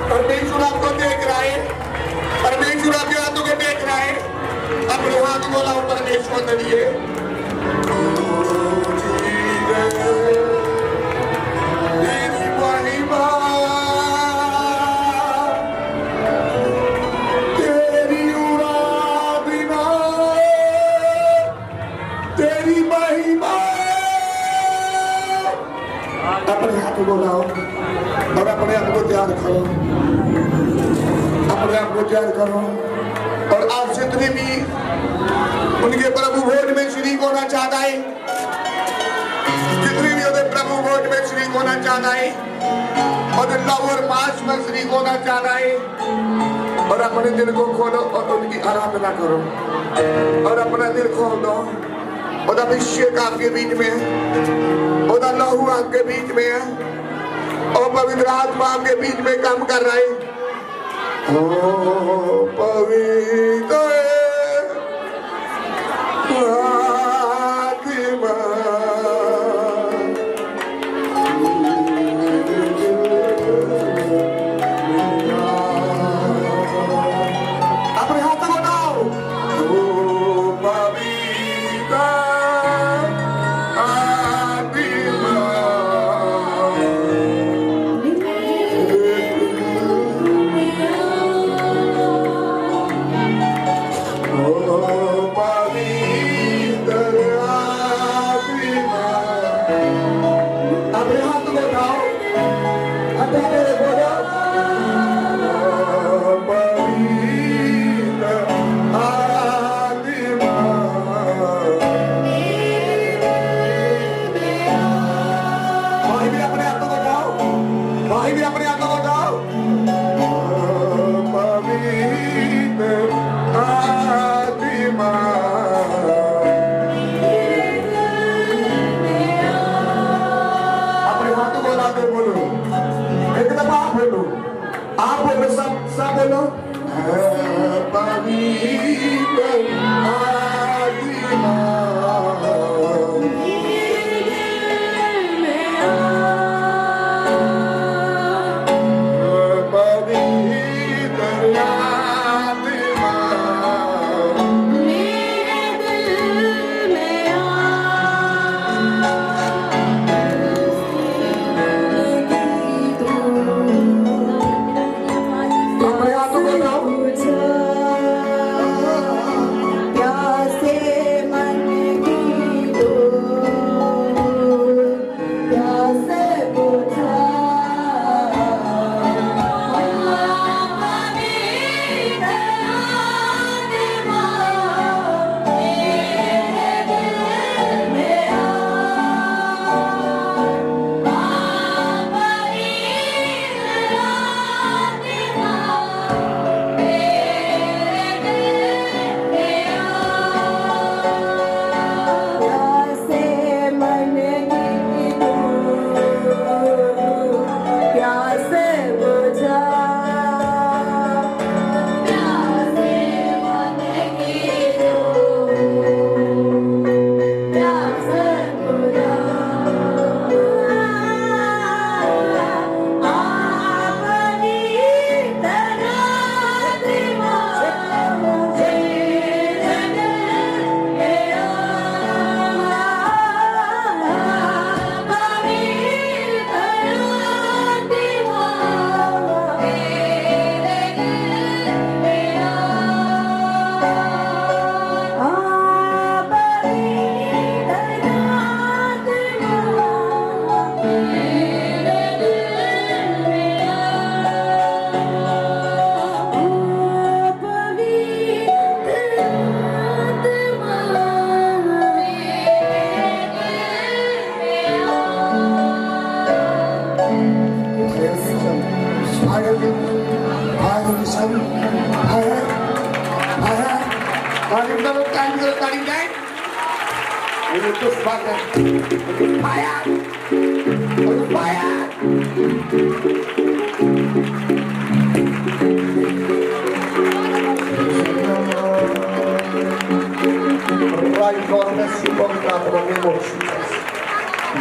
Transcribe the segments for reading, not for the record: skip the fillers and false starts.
परमेश्वर आपको देख रहा है, परमेश्वर आपके हाथों को देख रहा है। अपने हाथ बोलाओ परमेश्वर के लिए। तेरी महिमा, तेरी आराधना, तेरी महिमा। अपने हाथ बोलाओ और अपने आप को तैयार करो, अपने आप को तैयार करो। और आप जितने भी उनके प्रभु भोज में शरीक होना चाहता है, जितने भी उनके प्रभु भोज में शरीक होना चाहता है और लवर मास में शरीक होना चाहता है, और अपने दिल को खोलो और उनकी आराधना करो और अपना दिल खोल दो। और अभिषेक आपके बीच में है, और लहू आपके बीच में है, और पवित्र आत्मा आपके बीच में काम कर रहा है। ओ पवित्र आत्मा, अपने हाथ बनाओ। ओ पवित्र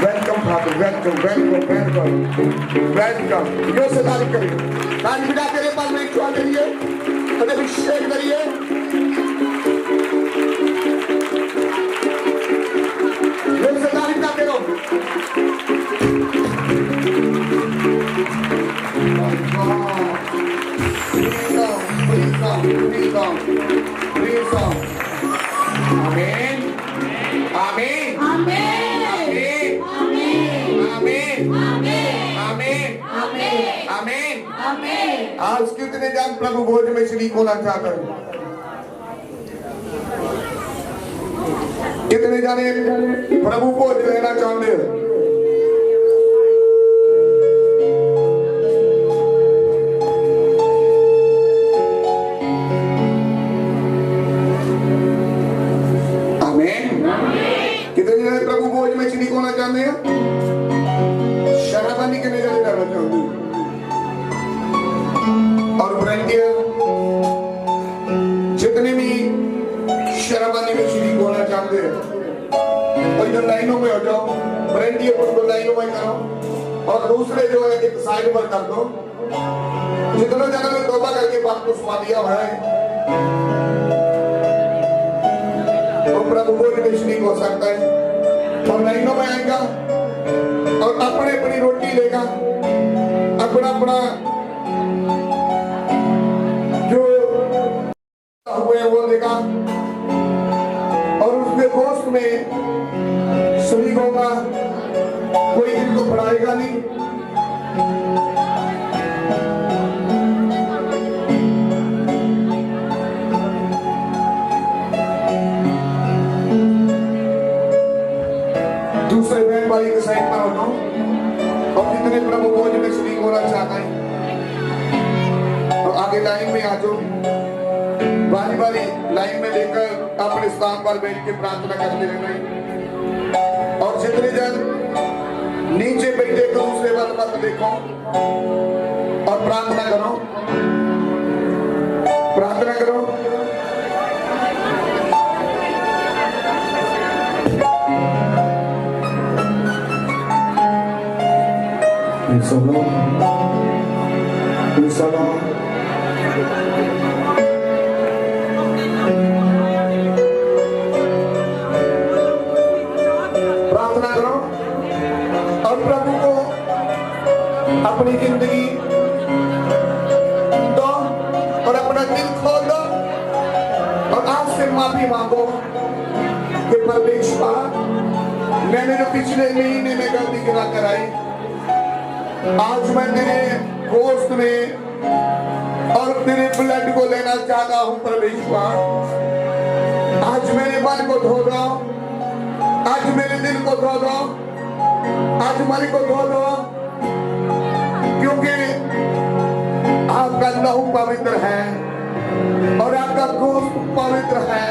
Welcome, Father. Welcome. Dios se da el cariño. ताली बिठा करे परमेश्वर के लिए अभिषेक करिए। लोग से ताली बिठाते रहो। Amen. Amen. Amen. Amen. Amen. Amen. Amen. Amen. Amen. Amen. Amen. आज कितने जन प्रभु भोज में शरीक होना चाहते हैं? कितने जाने प्रभु भोज लेना चाहते हैं? प्रभु भोज में शरीक होना चाहते हैं? शराबानी के नजर डालना चाहते हैं और ब्रांडियर जितने भी शराबानी में शरीक होना चाहते हैं और इधर लाइनों में हो जाओ। ब्रांडियर को दो लाइनों में करो और दूसरे जो है एक साइड पर कर दो। जितने जनों ने तौबा करके बात को सुना दिया है वो प्रभु भोज में शरीक हो सकता है और लाइनों में आएगा और अपने अपनी रोटी लेगा, अपना अपना जो हुए वो लेगा और उसके गोश्त में शरीक होगा। कोई इनको बढ़ाएगा नहीं। दूसरे बहन भाई के साइड पर हो और कितने प्रभु भोज में शरीक होना चाहता है तो आगे लाइन में आ जाओ। बारी बारी लाइन में लेकर अपने स्थान पर बैठ के प्रार्थना करते रहना। और जितने जन नीचे बैठे तो दूसरे बात मत देखो और प्रार्थना करो, प्रार्थना करो। प्रार्थना करो और प्रभु को अपनी जिंदगी दो और अपना दिल खोल दो और आज से माफी मांगो कि परमेश्वर मैंने जो पिछले महीने में गलती गिरा कराई, आज मैं तेरे गोश्त में और तेरे ब्लड को लेना चाहता हूं परमेश्वर। आज मेरे मन को धो दो, आज मेरे दिल को धो दो, आज मन को धो दो, क्योंकि आपका लहू पवित्र है और आपका गोश्त पवित्र है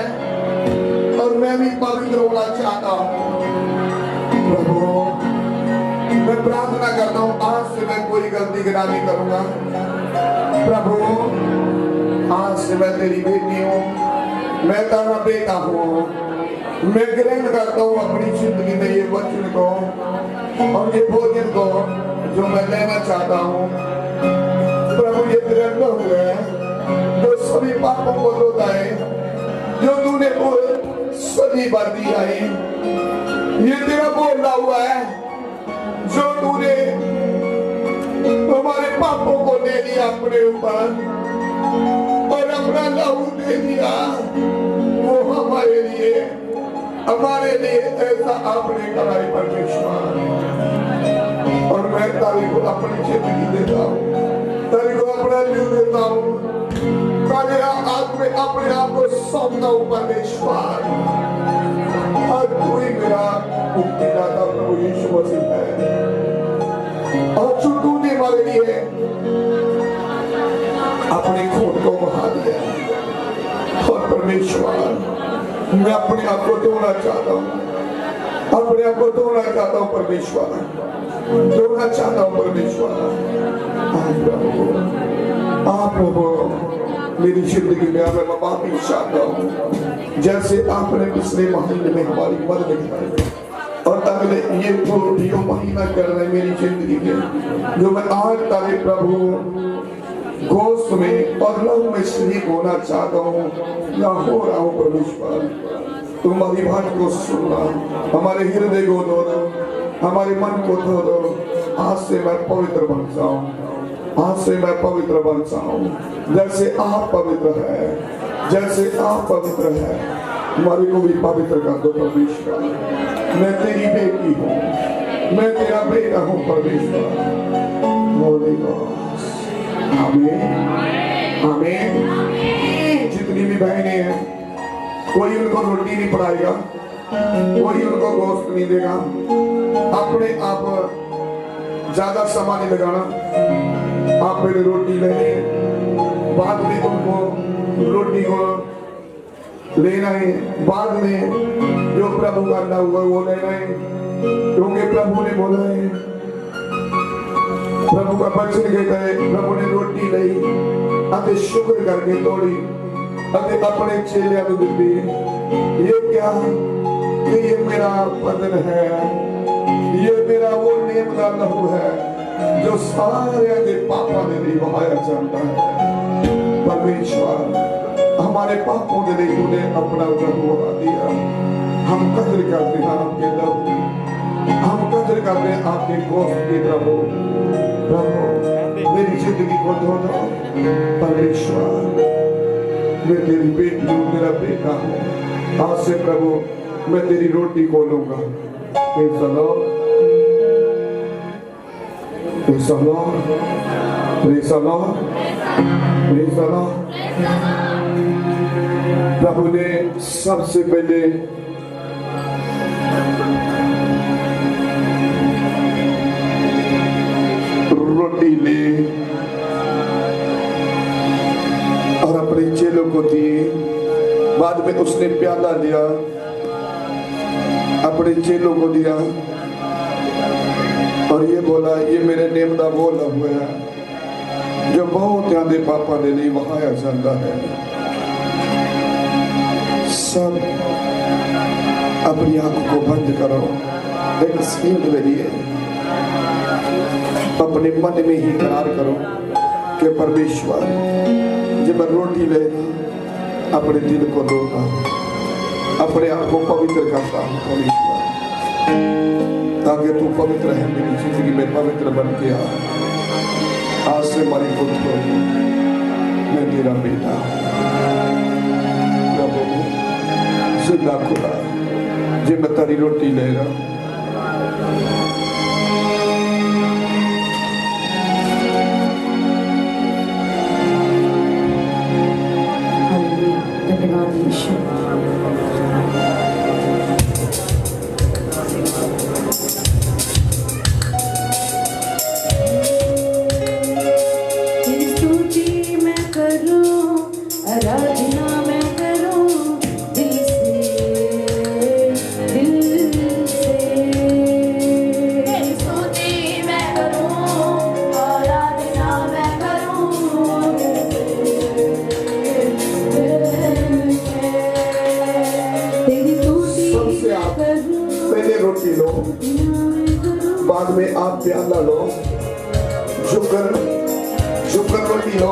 और मैं भी पवित्र होना चाहता हूं। प्रभु मैं प्रार्थना करता हूँ आज से मैं कोई गलती गिरा नहीं करूंगा। प्रभु आज से मैं तेरी बेटी हूँ, मैं तेरा बेटा हूँ। मैं ग्रहण करता हूँ अपनी जिंदगी में ये वचन को और ये भोजन को जो मैं लेना चाहता हूँ। प्रभु ये ग्रहण हुए जो सभी पापों को धोता है, जो तूने सभी बार दिया है, ये तेरा बोला हुआ है जो तूने हमारे पापों को दे दिया अपने ऊपर और अपना लहू दे दिया वो हमारे लिए ऐसा आपने कराई परमेश्वर। और मैं तारी को अपनी जिंदगी देता हूँ, तारी को अपना दिल देता हूँ, तारे अपने आप को सौंपता हूँ परमेश्वर। और तू ही मेरा मुक्तिदाता प्रभु यीशु मसीह है और जो तूने हमारे लिए अपने खून को बहा दिया। और परमेश्वर मैं अपने आप को धोना चाहता हूँ, अपने आप को धोना चाहता हूँ परमेश्वर, धोना चाहता हूँ परमेश्वर। आप प्रभु मेरी जिंदगी में मैं माफी चाहता हूँ जैसे आपने पिछले महीने में हमारी मदद की और अगले ये महीना कर रहे मेरी जिंदगी में जो मैं आज तारे प्रभु गोश्त में और लहू में शरीक होना चाहता हूँ या हो रहा हूँ परमेश्वर। तुम्हारी बात को सुनना, हमारे हृदय को धो दो, हमारे मन को धो दो। आज से मैं पवित्र बन जाऊं, आज से मैं पवित्र बन जाऊं जैसे आप पवित्र है, जैसे आप पवित्र है। हमारे को भी पवित्र कर दो परमेश्वर। मैं तेरी बेटी हूँ, मैं तेरा बेटा हूँ परमेश्वर। होली गॉड, आमीन आमीन। जितनी भी बहनें हैं, कोई उनको रोटी नहीं पड़ाएगा, कोई उनको गोश्त नहीं देगा। अपने आप ज्यादा समय नहीं लगाना। आप पहले रोटी लेनी, बाद में तुमको रोटी को लेना है, बाद में जो प्रभु का ना हुआ वो लेना है, क्योंकि प्रभु ने बोला है, प्रभु का वचन कहता है, प्रभु ने रोटी ली, अति शुक्र करके तोड़ी, अति अपने चेले को दी। ये क्या? ये मेरा बदन है, ये मेरा वो नेम का लहू है जो सारे के पापों ने नहीं बहाया जाता है। परमेश्वर, हमारे पापों के लिए तूने अपना लहू बहा दिया। हम कदर करते हैं आपके लहू, हम कदर करते हैं आपके गोश्त की। प्रभु प्रभु मेरी जिंदगी को धो दो परमेश्वर। मैं तेरी बेटी हूँ, तेरा बेटा हूँ। आज से प्रभु मैं तेरी रोटी को लूंगा। Praise the Lord. Praise the Lord. Praise the Lord. Praise the Lord. प्रभु ने सबसे पहले रोटी ली और अपने चेलों को दी। बाद में उसने प्याला लिया, अपने चेलों को दिया और ये बोला, ये मेरे नेम का वो लहू है जो बहुत ज्यादा पापा ने नहीं बहाया जाता है। सब अपनी आंखों को बंद करो। एक सेकंड के लिए अपने मन में ही करार करो कि परमेश्वर, जब मैं रोटी ले अपने दिल को धोता, अपने आप को पवित्र करता हूँ परमेश्वर, ताकि तू पवित्र है मेरी जिंदगी में पवित्र बन के आ। आज से हमारी खुद को मैं तेरा बेटा हूँ। प्रभु जिंदा खुदा, जब मैं तेरी रोटी ले रहा हूँ, धन्यवाद यीशु। तेरी स्तुति मैं करूं, आराधना मैं करूं दिल से, दिल से। तेरी स्तुति मैं करूं, आराधना मैं करूं पहले रोटी लो, बाद में आप प्याला लो, झुककर रोटी लो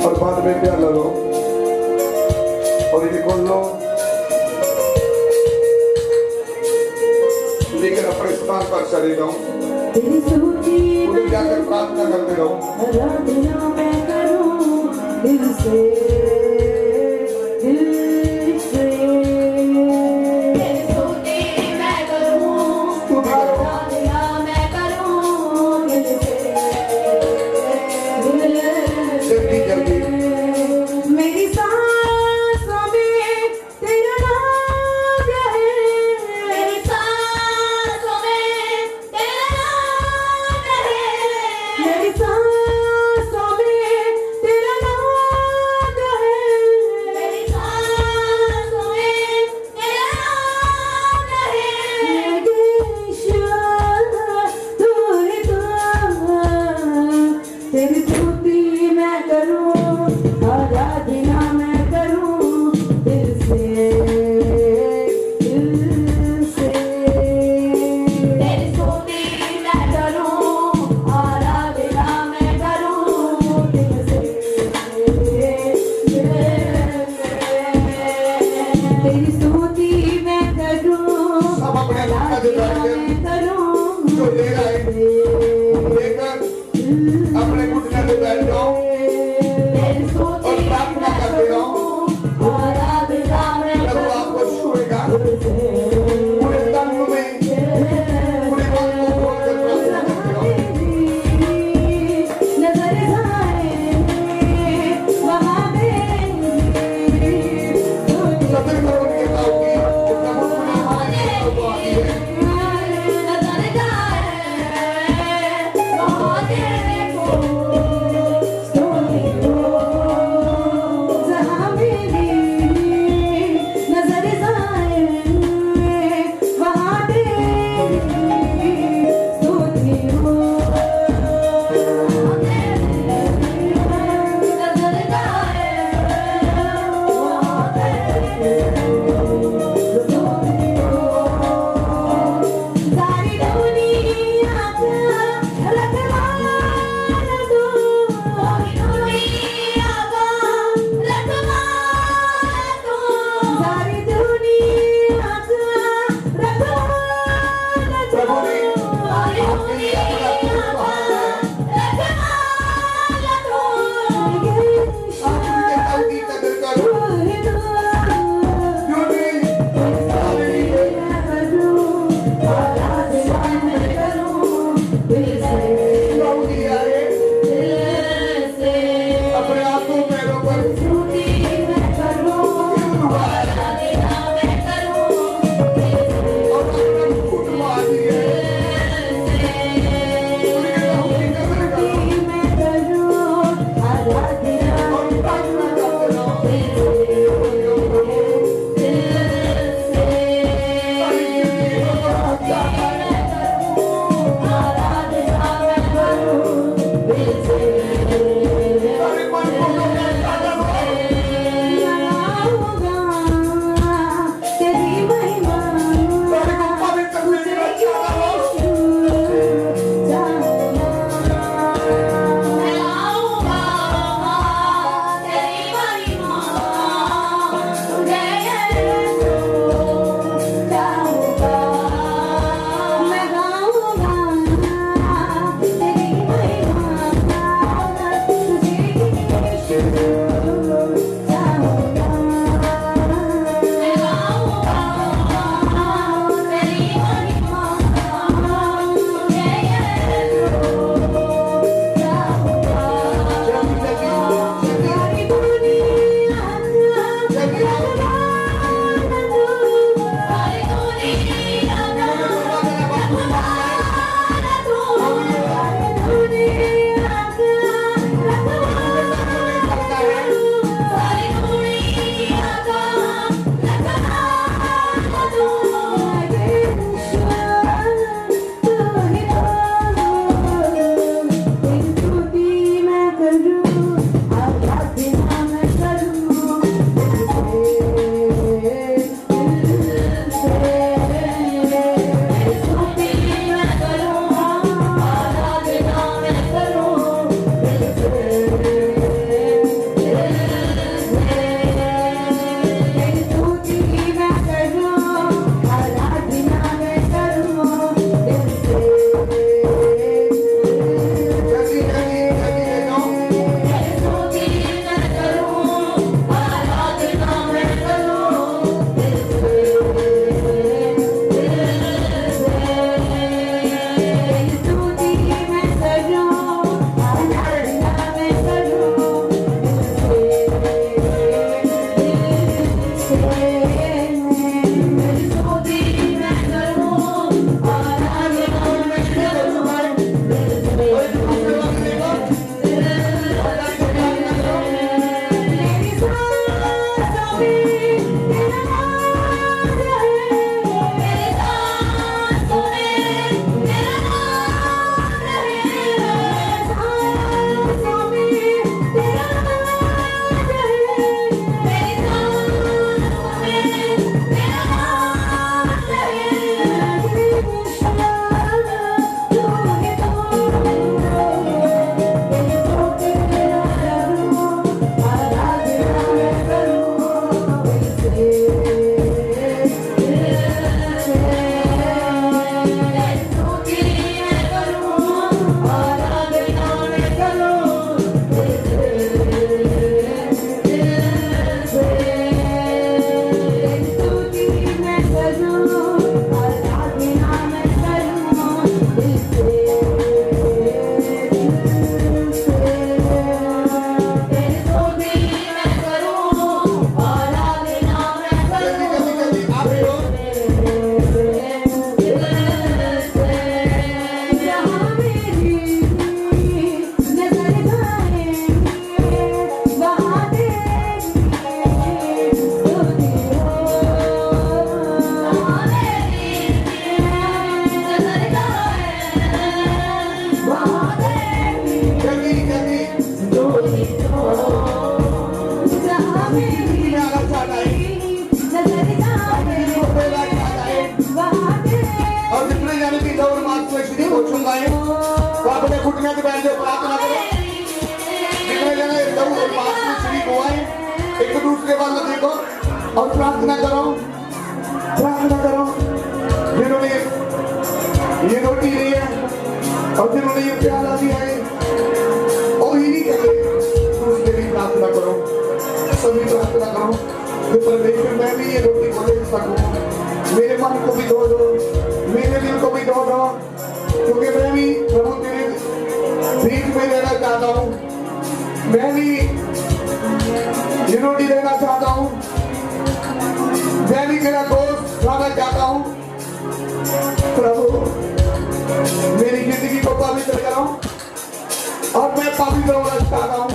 और बाद में प्याला लो और ये खोल लो, लेकिन अपने स्थान पर चले जाओ। उन्हें जाकर प्रार्थना करते रहो। आराधना मैं करूं दिल से, दिल से। और जिन्होंने ये प्याला दिया है और ही नहीं कहते उसके लिए प्रार्थना करो, सभी प्रार्थना करो कि परमेश्वर मैं भी ये रोटी को देख सकूं, मेरे मन को भी धो दो, मेरे दिल को भी धो दो, क्योंकि मैं भी प्रभु तेरे बीच में रहना चाहता हूँ, मैं भी ये रोटी लेना चाहता हूँ, मैं भी तेरा दोस्त खाना चाहता हूँ। प्रभु मेरी जिंदगी को पवित्र करो और मैं पवित्र होना चाहता हूँ।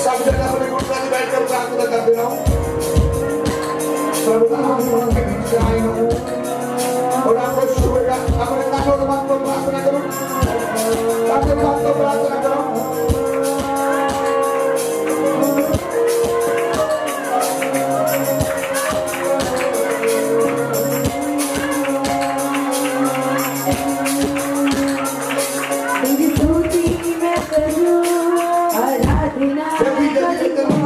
सब जगह अपने घुटने में बैठकर प्रार्थना कर दे रहा हूँ। प्रभु के बीच से आए हूँ और आपको छुएगा, अपने कानों के मन को प्रार्थना करो, अपने मन को प्रार्थना करो। तेरी स्तुति मैं करूं, आराधना जल्दी जल्दी करो।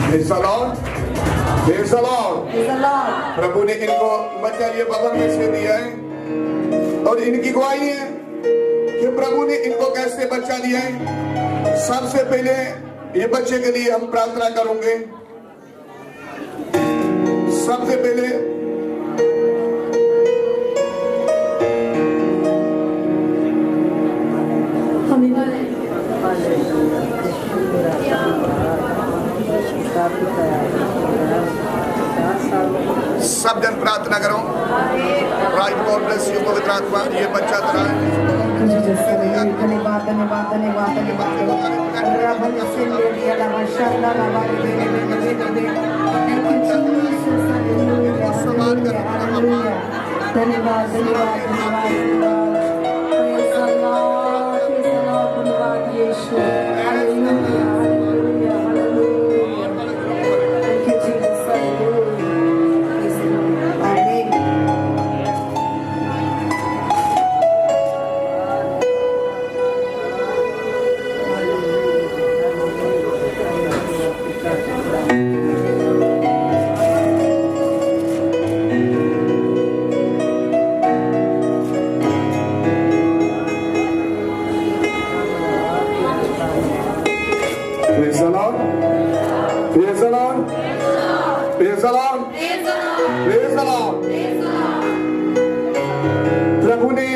Praise the Lord. Praise the Lord. प्रभु ने इनको बच्चा ये भवन में से दिया है और इनकी गवाही है कि प्रभु ने इनको कैसे बच्चा दिया है। सबसे पहले ये बच्चे के लिए हम प्रार्थना करेंगे। सबसे पहले सब जन प्रार्थना करो। राइट गॉड ब्लेस यू पवित्र आत्मा, ये बच्चा तेरा है। Praise the Lord. Praise the Lord. Praise the Lord. Praise the Lord. प्रभु ने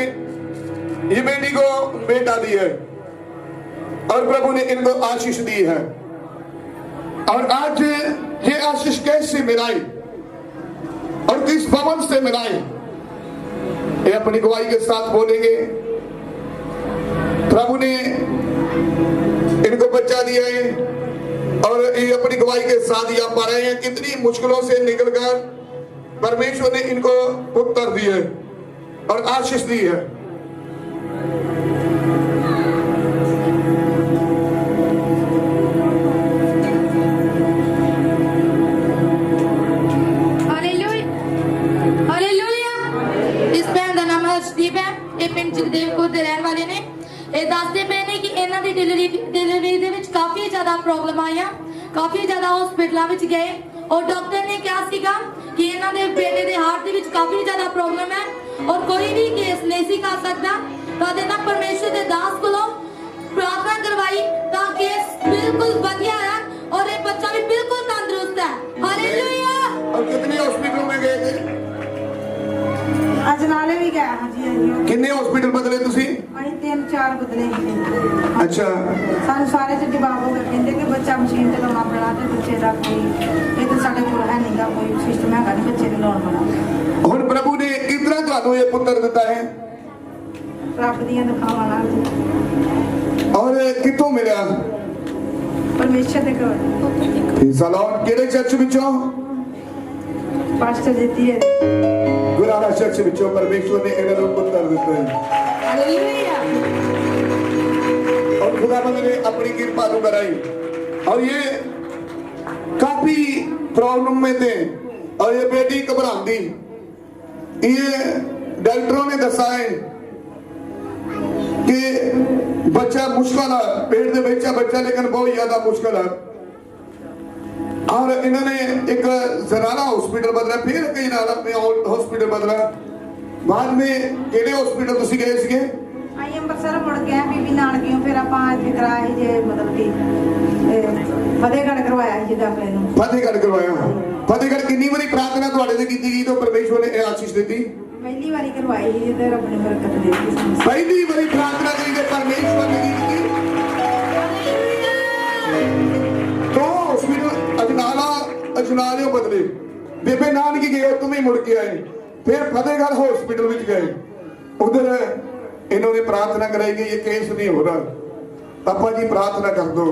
ये बेटी को बेटा दी है और प्रभु ने इनको आशीष दी है। और आज ये आशीष कैसे मिलाई और किस भवन से मिलाई, ये अपनी गवाही के साथ बोलेंगे। प्रभु ने इनको बच्चा दिया है और ये अपनी गवाही के साथ यहाँ पा रहे हैं कितनी मुश्किलों से निकलकर परमेश्वर ने इनको उत्तर दिए और आशीष दी है। इस भैन का नाम हर्षदीप है, ये पिंड जगदेवपुर के रहने वाले ने। ਇਹ ਦੱਸਦੇ ਪਏ ਨੇ ਕਿ ਇਹਨਾਂ ਦੀ ਡਿਲੀਵਰੀ ਦੇ ਵਿੱਚ ਕਾਫੀ ਜ਼ਿਆਦਾ ਪ੍ਰੋਬਲਮ ਆਈਆਂ, ਕਾਫੀ ਜ਼ਿਆਦਾ ਹਸਪੀਟਲਾਂ ਵਿੱਚ ਗਏ ਔਰ ਡਾਕਟਰ ਨੇ ਕਿਹਾ ਸੀਗਾ ਕਿ ਇਹਨਾਂ ਦੇ ਬੇਟੇ ਦੇ ਹਾਰਟ ਦੇ ਵਿੱਚ ਕਾਫੀ ਜ਼ਿਆਦਾ ਪ੍ਰੋਬਲਮ ਹੈ ਔਰ ਕੋਈ ਵੀ ਕੇਸ ਨਹੀਂ ਸੀ ਕਰ ਸਕਦਾ। ਤਾਂ ਇਹਨਾਂ ਪਰਮੇਸ਼ਰ ਦੇ ਦਾਸ ਕੋਲੋਂ प्रार्थना करवाई ਤਾਂ केस बिल्कुल बढ़िया है और ये बच्चा भी बिल्कुल तंदुरुस्त है। हालेलुया। और कितने हॉस्पिटल में गए थे? आज ਗਿਆ ਹਾਂ ਜੀ ਅਸੀਂ ਕਿੰਨੇ ਹਸਪੀਟਲ ਬਦਲੇ ਤੁਸੀਂ? 3-4 ਬਦਲੇ ਸੀ। ਅੱਛਾ, ਸਾਨੂੰ ਸਾਰੇ ਚ ਜਵਾਬ ਹੋ ਗਿਆ, ਕਹਿੰਦੇ ਕਿ ਬੱਚਾ ਮਸ਼ੀਨ ਤੇ ਲਾਉਣਾ ਪੈਣਾ ਤੇ ਬੱਚੇ ਦਾ ਕੋਈ ਇਹ ਤਾਂ ਸਾਡੇ ਕੋਲ ਹੈ ਨਹੀਂਗਾ, ਕੋਈ ਸਿਸਟਮ ਹੈਗਾ ਨਹੀਂ ਬੱਚੇ ਨੂੰ ਲਾਉਣ ਵਾਲਾ। ਹੁਣ ਪ੍ਰਭੂ ਨੇ ਕਿਸ ਤਰ੍ਹਾਂ ਤੁਹਾਨੂੰ ਇਹ ਪੁੱਤਰ ਦਿੱਤਾ ਹੈ ਰੱਬ ਦੀਆਂ ਦਿਖਾਵਾਂ ਨਾਲ ਔਰ ਕਿੱਥੋਂ ਮਿਲਿਆ? ਪਰਮੇਸ਼ਰ ਦੇ ਕੋਲ ਸਲਾਮ। ਕਿਹੜੇ ਚਰਚ ਵਿੱਚੋਂ? ਪਾਸਟਰ ਦਿੱਤੀ ਹੈ। ਗੁਰਾਰਾ ਚਰਚ ਵਿੱਚੋਂ ਪਰਮੇਸ਼ਵਰ ਨੇ ਇਹਨਾਂ ਨੂੰ ਪੁੱਤਰ ਦਿੱਤਾ ਹੈ। ਹਾਲੇਲੂਇਆ। और खुदाबंद ने अपनी कृपा तो कराई और ये काफी प्रॉब्लम में थे और ये बेटी घबराती। ये डॉक्टरों ने दसा है कि बच्चा मुश्किल है, पेट दे बच्चा बच्चा लेकिन बहुत ज्यादा मुश्किल है। और इन्होंने एक जनाला हॉस्पिटल बदला, फिर कई नाल अपने हॉस्पिटल बदला। बाद में केड़े हॉस्पिटल तुसी गए सीगे? ਆਈ ਅੰਮ੍ਰਿਤਸਰ ਮੁੜ ਕੇ ਆਏ ਬੀਬੀ ਨਾਨਕੀਓਂ, ਫਿਰ ਆਪਾਂ ਇੱਥੇ ਕਰਾਇਆ ਸੀ ਜੇ ਮਤਲਬ ਕਿ ਫਤਿਹਗੜ੍ਹ ਕਰਵਾਇਆ ਸੀ ਦਾਖਲੇ ਨੂੰ। ਫਤਿਹਗੜ੍ਹ ਕਰਵਾਇਆ। ਫਤਿਹਗੜ੍ਹ ਕਿੰਨੀ ਵਾਰੀ ਪ੍ਰਾਰਥਨਾ ਤੁਹਾਡੇ ਤੇ ਕੀਤੀ ਗਈ ਤਾਂ ਪਰਮੇਸ਼ਵਰ ਨੇ ਇਹ ਆਸ਼ੀਸ਼ ਦਿੱਤੀ? ਪਹਿਲੀ ਵਾਰੀ ਕਰਵਾਈ ਸੀ ਤੇ ਰੱਬ ਨੇ ਬਰਕਤ ਦੇ ਦਿੱਤੀ ਸਾਨੂੰ। ਪਹਿਲੀ ਵਾਰੀ ਪ੍ਰਾਰਥਨਾ ਕਰੀ ਤੇ ਪਰਮੇਸ਼ਵਰ ਨੇ ਕੀ ਕੀਤੀ? तो हॉस्पिटल अजनालियों बदले। बेबे नानकी गए, तुम ही मुड़ के आए, फिर फतेहगढ़ हॉस्पिटल में गए। उधर इन्होंने प्रार्थना कराई कि ये केस नहीं हो रहा, पापा जी प्रार्थना कर दो।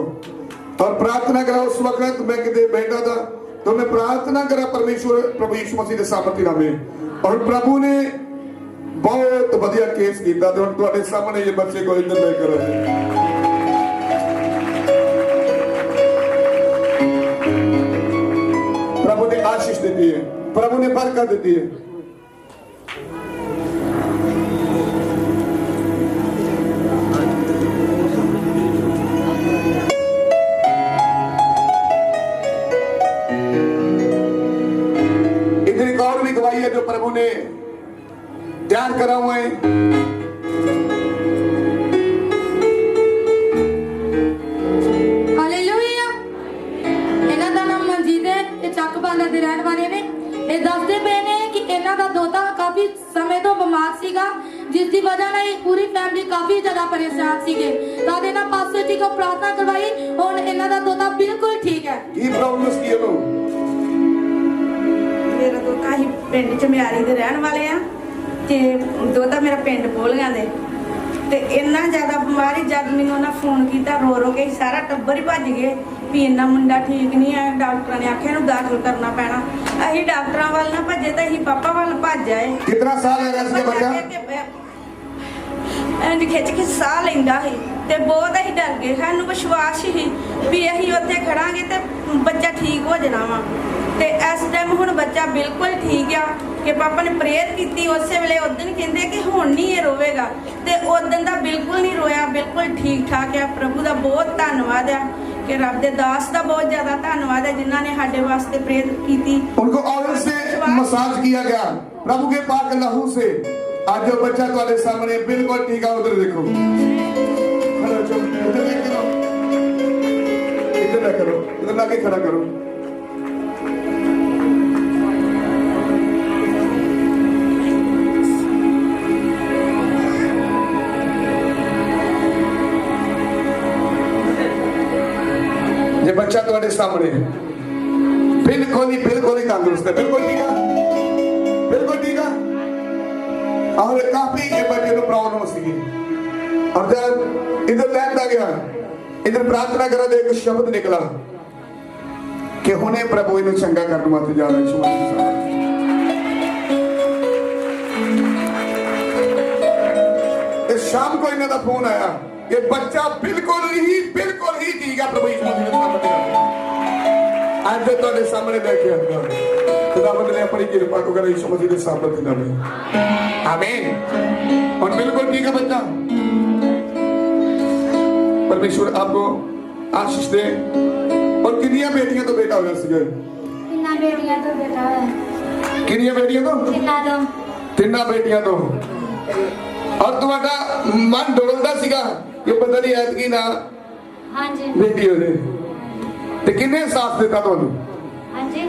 और प्रार्थना करा उस वक्त मैं कितने बैठा था तो मैं प्रार्थना करा परमेश्वर प्रभु यीशु मसीह के सामर्थ्य नाम में और प्रभु ने बहुत बढ़िया केस किया। तो तुम्हारे सामने ये बच्चे को इधर लेकर आए। प्रभु ने आशीष देती है, प्रभु ने बरकत देती है। इतनी और भी गवाही है जो प्रभु ने तैयार करा हुआ है। ਹਾਲੇਲੂਇਆ। ਇਹਨਾਂ ਦਾ ਨਾਮ ਮਨਜੀਤ ਹੈ, ਇਹ ਚੱਕਬਾਲਾ ਦੇ ਰਹਿਣ ਵਾਲੇ ਨੇ। ਇਹ ਦੱਸਦੇ ਪਏ ਨੇ ਕਿ ਇਹਨਾਂ ਦਾ ਦੋਤਾ ਕਾਫੀ ਸਮੇਂ ਤੋਂ ਬਿਮਾਰ ਸੀਗਾ, ਜਿਸ ਦੀ ਵਜ੍ਹਾ ਨਾਲ ਇਹ ਪੂਰੀ ਫੈਮਿਲੀ ਕਾਫੀ ਜ਼ਿਆਦਾ ਪਰੇਸ਼ਾਨ ਸੀਗੇ। ਤਾਂ ਇਹਨਾਂ ਪਾਸਟਰ ਜੀ ਕੋਲ ਪ੍ਰਾਰਥਨਾ ਕਰਵਾਈ, ਹੁਣ ਇਹਨਾਂ ਦਾ ਦੋਤਾ ਬਿਲਕੁਲ ਠੀਕ ਹੈ। ਕੀ ਪ੍ਰੋਬਲਮ ਸੀ ਇਹਨੂੰ? ਮੇਰਾ ਦੋਤਾ ਹੀ ਪਿੰਡ ਚ ਮਿਆਰੀ ਦੇ ਰਹਿਣ ਵਾਲੇ ਆ ਤੇ ਦੋਤਾ ਮੇਰਾ ਪਿੰਡ ਬੋਲੀਆਂ ਦੇ ਤੇ ਇੰਨਾ ਜ਼ਿਆਦਾ ਬਿਮਾਰੀ, ਜਦ ਮੈਨੂੰ ਉਹਨਾਂ ਫੋਨ ਕੀਤਾ ਰੋ ਰੋ ਕੇ ਸਾਰਾ ਟੱਬਰ ਹੀ ਭੱਜ ਗਏ ਵੀ ਇੰਨਾ ਮੁੰਡਾ ਠੀਕ ਨਹੀਂ ਹੈ, ਡਾਕਟਰਾਂ ਨੇ ਆਖਿਆ ਇਹਨੂੰ ਦਾਖਲ ਕਰਨਾ ਪੈਣਾ। ਅਸੀਂ ਡਾਕਟਰਾਂ ਵੱਲ ਨਾ ਭੱਜੇ ਤਾਂ ਅਸੀਂ ਪਾਪਾ ਵੱਲ ਭੱਜ ਆਏ। कितना साल है इसके बच्चा? ਐਂਡ ਖਿੱਚ ਕੇ ਸਾਹ ਲੈਂਦਾ ਸੀ ਤੇ ਬਹੁਤ ਅਸੀਂ ਡਰ ਗਏ। ਸਾਨੂੰ ਵਿਸ਼ਵਾਸ ਸੀ ਵੀ ਅਸੀਂ ਉੱਥੇ ਖੜਾਂਗੇ ਤੇ ਬੱਚਾ ਠੀਕ ਹੋ ਜਾਣਾ ਵਾ। ਤੇ ਇਸ ਟਾਈਮ ਹੁਣ ਬੱਚਾ ਬਿਲਕੁਲ ਠੀਕ ਆ ਕਿ ਪਾਪਾ ਨੇ ਪ੍ਰੇਅਰ ਕੀਤੀ ਉਸੇ ਵੇਲੇ। ਉਦੋਂ ਕਹਿੰਦੇ ਕਿ ਹੁਣ ਨਹੀਂ ਇਹ ਰੋਵੇਗਾ ਤੇ ਉਦੋਂ ਦਾ ਬਿਲਕੁਲ ਨਹੀਂ ਰੋਇਆ, ਬਿਲਕੁਲ ਠੀਕ ਠਾਕ ਆ। ਪ੍ਰਭੂ ਦਾ ਬਹੁਤ ਧੰਨਵਾਦ ਆ ਕਿ ਰੱਬ ਦੇ ਦਾਸ ਦਾ ਬਹੁਤ ਜ਼ਿਆਦਾ ਧੰਨਵਾਦ ਹੈ ਜਿਨ੍ਹਾਂ ਨੇ ਸਾਡੇ ਵਾਸਤੇ ਪ੍ਰੇਅਰ ਕੀਤੀ। उनको ऑयल से मसाज किया गया प्रभु के पाक लहू से। आज जो बच्चा तुम्हारे सामने बिल्कुल ठीक है, उधर देखो, खड़ा चलो, इधर देख करो, इधर ना करो, इधर लाके खड़ा करो। ये बच्चा तुम्हारे सामने बिल्कुल ही तंदुरुस्त है, बिल्कुल ठीक है, बिल्कुल ठीक है। और काफी ये बच्चे को प्रॉब्लम सी और जब इधर लैंड आ गया, इधर प्रार्थना करा तो एक शब्द निकला कि हुने प्रभु इन्हें चंगा करने वास्ते जा रहा है। इस शाम को इन्हें का फोन आया कि बच्चा बिल्कुल ही ठीक है। प्रभु यीशु मसीह के सामने आज जो तुम्हारे सामने बैठे हैं, खुदावंद ने अपनी कृपा को कर यीशु मसीह के सामने नाम में आमीन। और बिल्कुल ठीक है बच्चा। परमेश्वर आपको आशीष दे। और कितनी बेटियां तो बेटा हो गया? ਤਿੰਨਾਂ ਬੇਟੀਆਂ ਤੋਂ ਬੇਟਾ ਹੈ। कितनी बेटियां तो? ਤਿੰਨਾਂ बेटियां तो। और तुम्हारा मन डोलदा सीगा कि पता नहीं ऐतकी ना ਹਾਂਜੀ बेटी हो जाए ते किन्ने साथ दिता तुहानू? ਹਾਂਜੀ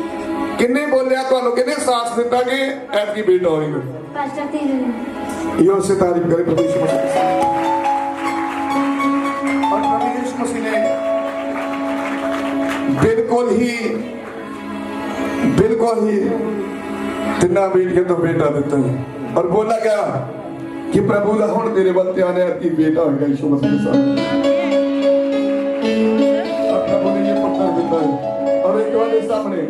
किन्ने बोलिया तुहानू? किन्ने साथ दिता कि ऐतकी बेटा होएगा? ਪਾਸਟਰ यो से तारीफ करे प्रभु यीशु मसीह की। और प्रभु यीशु मसीह ने बिल्कुल ही तिना बेटियां तो बेटा देता है और बोला क्या कि प्रभु का हुण तेरे वल ध्यान है कि बेटा होगा यीशु मसीह के साथ। और प्रभु ने ये पुत्र देता है और एक वाले सामने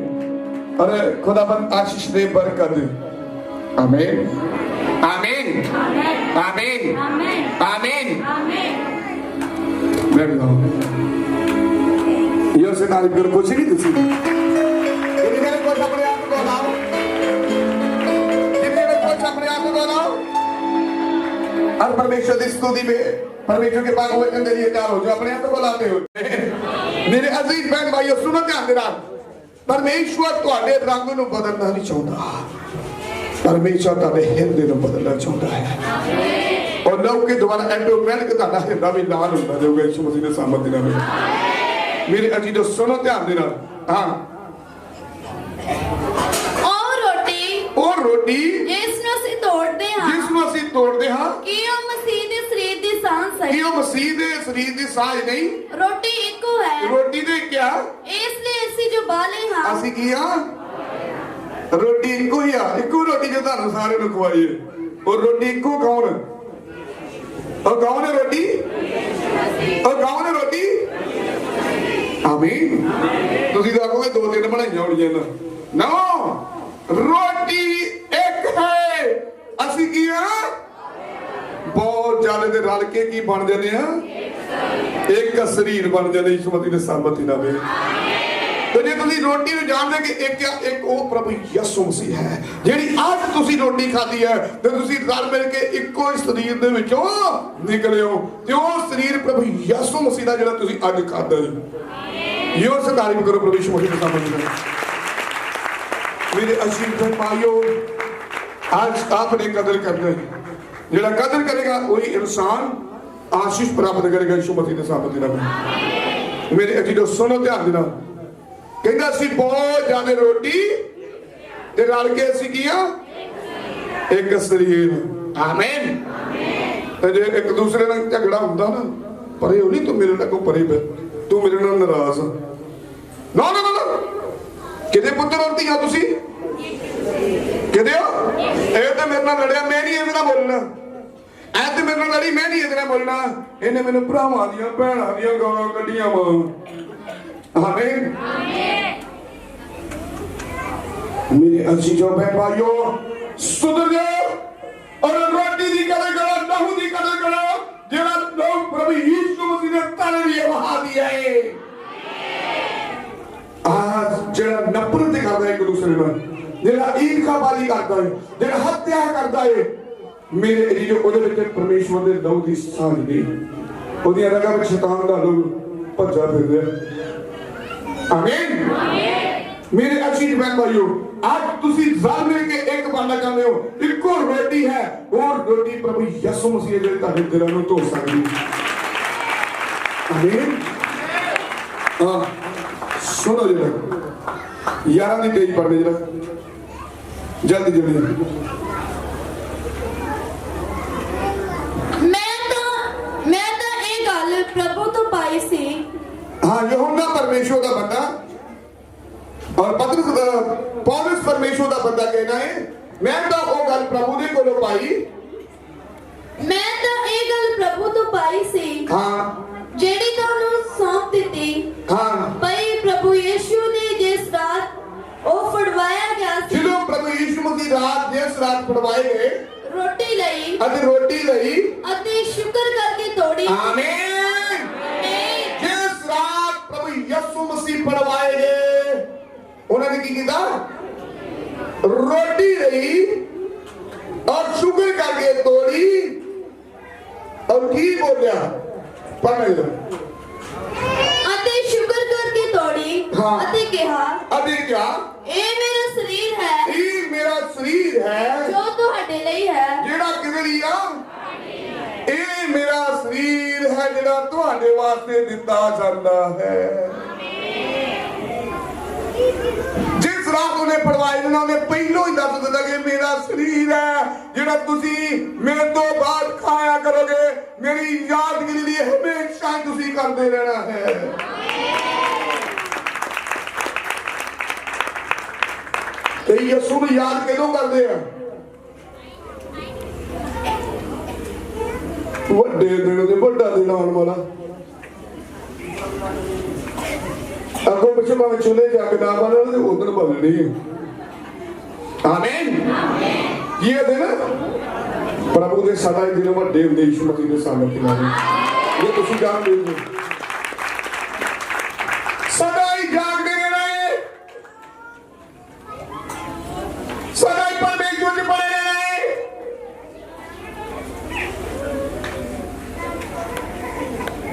अरे खुदाबंद आशीष दे, बरकत दे। आमीन आमीन आमीन आमीन। बैठ जाओ। यो से तारीफ करो, कुछ नहीं तुसी जिन्हें कुछ अपने आप को लाओ, जिन्हें कुछ अपने आप को लाओ और परमेश्वर की स्तुति में परमेश्वर के पाक वचन के लिए तैयार हो जो अपने आप को लाते हो। मेरे अजीज बहन भाइयों सुनो ध्यान देना, परमेश्वर ਤੁਹਾਡੇ रंग ਨੂੰ बदलना नहीं चाहता, परमेश्वर ਤੁਹਾਡੇ ਹਿਰਦੇ ਨੂੰ बदलना चाहता है। और लव के द्वारा एंडोमेंट का ਤੁਹਾਡਾ ਹਿਰਦਾ ਵੀ ਲਾਲ ਹੁੰਦਾ ਜਾਊਗਾ यीशु मसीह ਦੇ ਸਾਹਮਣੇ ਦਿਨਾਂ ਵਿੱਚ। मेरे अजीजों सुनो ध्यान देना। हाँ और रोटी जिस ਨੂੰ ਅਸੀਂ ਤੋੜਦੇ ਹਾਂ जिस ਨੂੰ ਅਸੀਂ ਤੋੜਦੇ ਹਾਂ ਕਿ ਉਹ ਮਸੀਹ ਦੇ ਸਰੀਰ ਦੀ ਸਾਂਝ ਹੈ। कि ਉਹ ਮਸੀਹ ਦੇ ਸਰੀਰ ਦੀ ਸਾਂਝ ਨਹੀਂ, ਰੋਟੀ ਇੱਕੋ ਹੈ। ਰੋਟੀ ਦੇ ਕਿਆ ਇਸ ਲਈ ਅਸੀਂ ਜੋ ਬਾਲੇ ਹਾਂ ਅਸੀਂ ਕੀ ਆ, ਰੋਟੀ ਇੱਕੋ ਹੀ ਆ, ਇੱਕੋ ਰੋਟੀ ਜੋ ਤੁਹਾਨੂੰ ਸਾਰਿਆਂ ਨੂੰ ਖਵਾਈ ਹੈ। और रोटी ਇੱਕੋ ਕੌਣ, और कौन है रोटी, और कौन है रोटी। आमीन। ਤੁਸੀਂ ਤਾਂ ਆਖੋਗੇ ਦੋ ਤਿੰਨ ਬਣਾਈਆਂ ਹੋਣੀਆਂ ਨਾ, रोटी एक है। ਅਸੀਂ ਕੀ ਆ, बहुत ज्यादा ਦੇ ਰਲ ਕੇ ਕੀ ਬਣ ਜਾਂਦੇ ਆ, ਇੱਕ ਸਰੀਰ ਬਣ ਜਾਂਦੇ ਯਿਸੂ ਮਸੀਹ ਦੇ ਸਾਹਮਣੇ ਨਾ ਵੇ। ਤੇ ਜੇ ਤੁਸੀਂ ਰੋਟੀ ਨੂੰ ਜਾਣਦੇ ਕਿ ਇੱਕ ਉਹ ਪ੍ਰਭੂ ਯਿਸੂ ਮਸੀਹ ਹੈ ਜਿਹੜੀ ਅੱਜ ਤੁਸੀਂ ਰੋਟੀ ਖਾਧੀ ਹੈ ਤੇ ਤੁਸੀਂ ਰਲ ਮਿਲ ਕੇ ਇੱਕੋ ਹੀ ਸਰੀਰ ਦੇ ਵਿੱਚੋਂ ਨਿਕਲੇ ਹੋ ਤੇ ਉਹ ਸਰੀਰ ਪ੍ਰਭੂ ਯਿਸੂ ਮਸੀਹ ਦਾ ਜਿਹੜਾ ਤੁਸੀਂ ਅੱਜ ਖਾਧਾ ਹੈ। ਯੋ ਸੇ ਤਾਰੀਫ ਕਰੋ प्रभु यीशु मसीह के सामने। मेरे अजीज भाइयों आज आपने कदर करना है, जेड़ा कदर करेगा वही इंसान आशीष प्राप्त करेगा यीशु मसीह के सामने। मेरे अजीजों सुनो ध्यान देना, कहता सी बहुत ज्यादा रोटी ते रल के असी किया एक शरीर। आमीन। जे एक दूसरे नाल झगड़ा हुंदा ना, परे हो नहीं तू मेरे नाल को परे पे, तू मेरे नाल नाराज ना ना ना किदे पुत्र और धीआं तुसी किदे हो, ए ते मेरे नाल लड़िया मैं नहीं इहदे नाल बोलना, ऐ ते मेरे नाल लड़ी मैं नहीं इहदे नाल बोलना, इहने मैनू भरावां दियां भैणां दियां गालां कड्डियां वा। आमीन। मेरे अजीजों भाइयों सुधर जाओ और रोटी दी कदर करो, लहू दी कदर करो जेड़ा लोग प्रभु यीशु मसीह ने तन लिए वहा दिया है। आज जेड़ा नफरत करता है एक दूसरे नाल, जेड़ा ईर्ष्याबाजी करता है, जेड़ा हत्या करता है, मेरे अजीजों ओदे विच परमेश्वर दे लहू दी सांझ नहीं, ओदियां रगां विच शैतान दा लोग भज्जा फिरदे। आमीन। मेरे अजीज बहन भाइयों आज तुसी रल मिल के एक बनना चाहते हो, इको रोटी है और रोटी प्रभु यीशु मसीह जे तुहाडे दिलां नूं धो सकदी है। आमीन। हां सुनो जरा 11 दी पेज पढ़ने जरा जल्दी जल्दी। मैं तो ये गल प्रभु तो पाई सी। हाँ यूहन्ना परमेश्वर का बंदा और पौलुस परमेश्वर का बंदा कहना है मैं तो वो गल प्रभु ने कोलों पाई, मैं तो ये गल प्रभु तो पाई सी। हाँ जेड़ी तुहानू सौंप दिती। हाँ भाई प्रभु यीशु ने जिस रात ओ फड़वाया गया सी, जो प्रभु यीशु मसीह रात जिस रात फड़वाए गए रोटी लई अते शुक्र करके तोड़ी। आमीन। जिस रात प्रभु यीशु मसीह फड़वाए गए उन्होंने की किया, रोटी लई और शुक्र करके तोड़ी और ठीक हो गया पढ़ने दो। अते शुक्र करके तोड़ी। हाँ। अते कहा अभी क्या ए मेरा शरीर है, ये मेरा शरीर है जो तुहाडे लई है। जेड़ा किदे लई आ, ए मेरा शरीर है जेड़ा तुहाडे वास्ते दिता जांदा है। जिस ਰਾਤ ਉਹਨੇ ਪੜਵਾਏ ਦੇਣਾ, ਉਹਨੇ ਪਹਿਲੋਂ ਹੀ ਦੱਸ ਦਿੱਤਾ ਕਿ ਮੇਰਾ ਸਰੀਰ ਹੈ ਜਿਹੜਾ ਤੁਸੀਂ ਮੇਰੇ ਤੋਂ ਬਾਅਦ ਖਾਇਆ ਕਰੋਗੇ, ਮੇਰੀ ਯਾਦਗਿਰੀ ਲਈ ਹਮੇਸ਼ਾ ਤੁਸੀਂ ਕਰਦੇ ਰਹਿਣਾ ਹੈ। ਤੇ ਯਿਸੂ ਨੂੰ ਯਾਦ ਕਿਦੋਂ ਕਰਦੇ ਆ? ਵੱਡੇ ਦਿਨ ਤੇ ਵੱਡਾ ਦਿਨ ਆਉਣ ਵਾਲਾ, ਅੱਗੋਂ ਪਿੱਛੇ ਭਾਵੇਂ ਚੁੱਲ੍ਹੇ ਜੱਗ ਨਾ ਬਣੇ ਤੇ ਉਦੋਂ ਬਦਲਣੀ ਹੈ। ਆਮੀਨ। ਇਹ ਦਿਨ ਪ੍ਰਭੂ ਦੇ ਸਦਾ ਹੀ ਦਿਨ ਵੱਡੇ ਹੁੰਦੇ ਯਿਸੂ ਮਸੀਹ ਦੇ ਸਾਹਮਣੇ ਨਾਲ, ਇਹ ਤੁਸੀਂ ਜਾਣਦੇ ਹੋ। ਸਦਾ ਹੀ ਜਾਗਦੇ ਰਹਿਣਾ ਹੈ, ਸਦਾ ਹੀ ਪਰਮੇਸ਼ਵਰ ਚ ਬਣੇ ਰਹਿਣਾ ਹੈ।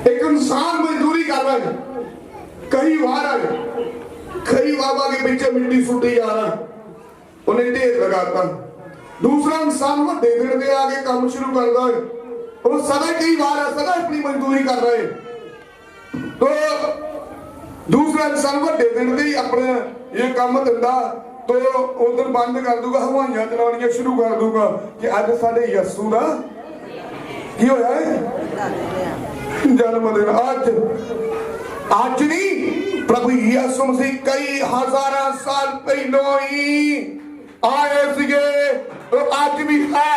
ਇੱਕ ਇਨਸਾਨ ਮਜ਼ਦੂਰੀ ਕਰ रहा है, कई बार कई बाबा के पीछे मिट्टी सुटी जा रहा, उन्हें ढेर लगाता। दूसरा इंसान वो दे दिन दे आगे काम शुरू करता है, वो सदा कई बार है, सदा अपनी मजदूरी कर रहे हैं। तो दूसरा इंसान वो दे दिन दे अपने ये काम धंधा तो उधर बंद कर दूंगा, हवाइयां चलानियां शुरू कर दूंगा कि आज साडे यीशु दा की होया है जन्म दिन। आज नहीं, प्रभु यीशु मसीह कई हजार साल पहले ही आए सीगे, तो आज भी है,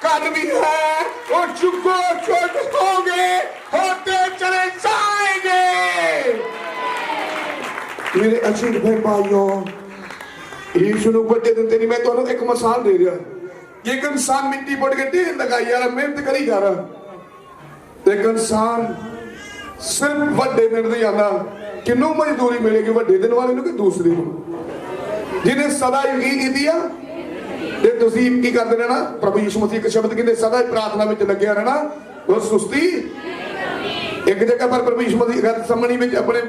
कल भी है, और चुको छोट होंगे, होते चले जाएंगे। मेरे अच्छे भाई भाइयों, यीशु ने बड़े दिन तेरी मैं तो एक मिसाल दे रहा, एक इंसान मिट्टी पड़ के ढेर लगाई जा रहा, मेहनत करी जा रहा, एक इंसान सिर्फ ਵੱਡੇ ਦਿਨ ਦੇ ਆਂਦਾ, ਕਿੰਨੂੰ ਮਜ਼ਦੂਰੀ ਮਿਲੇਗੀ ਵੱਡੇ ਦਿਨ ਵਾਲੇ ਨੂੰ ਕਿ ਦੂਸਰੇ ਨੂੰ, ਜਿਹਨੇ ਸਦਾ ਹੀ ਕੀ ਕੀਤੀ ਆ। ਤੇ ਤੁਸੀਂ ਕੀ ਕਰਦੇ ਰਹਿਣਾ? ਪ੍ਰਭੂ ਯਿਸੂ ਮਸੀਹ ਇੱਕ ਸ਼ਬਦ ਕਹਿੰਦੇ ਸਦਾ ਹੀ ਪ੍ਰਾਰਥਨਾ ਵਿੱਚ ਲੱਗਿਆ ਰਹਿਣਾ, ਉਹ ਸੁਸਤੀ। ਇੱਕ ਜਗ੍ਹਾ ਪਰ ਪ੍ਰਭੂ ਯਿਸੂ ਮਸੀਹ ਗੈਤਸਮਨੀ ਵਿੱਚ ਆਪਣੇ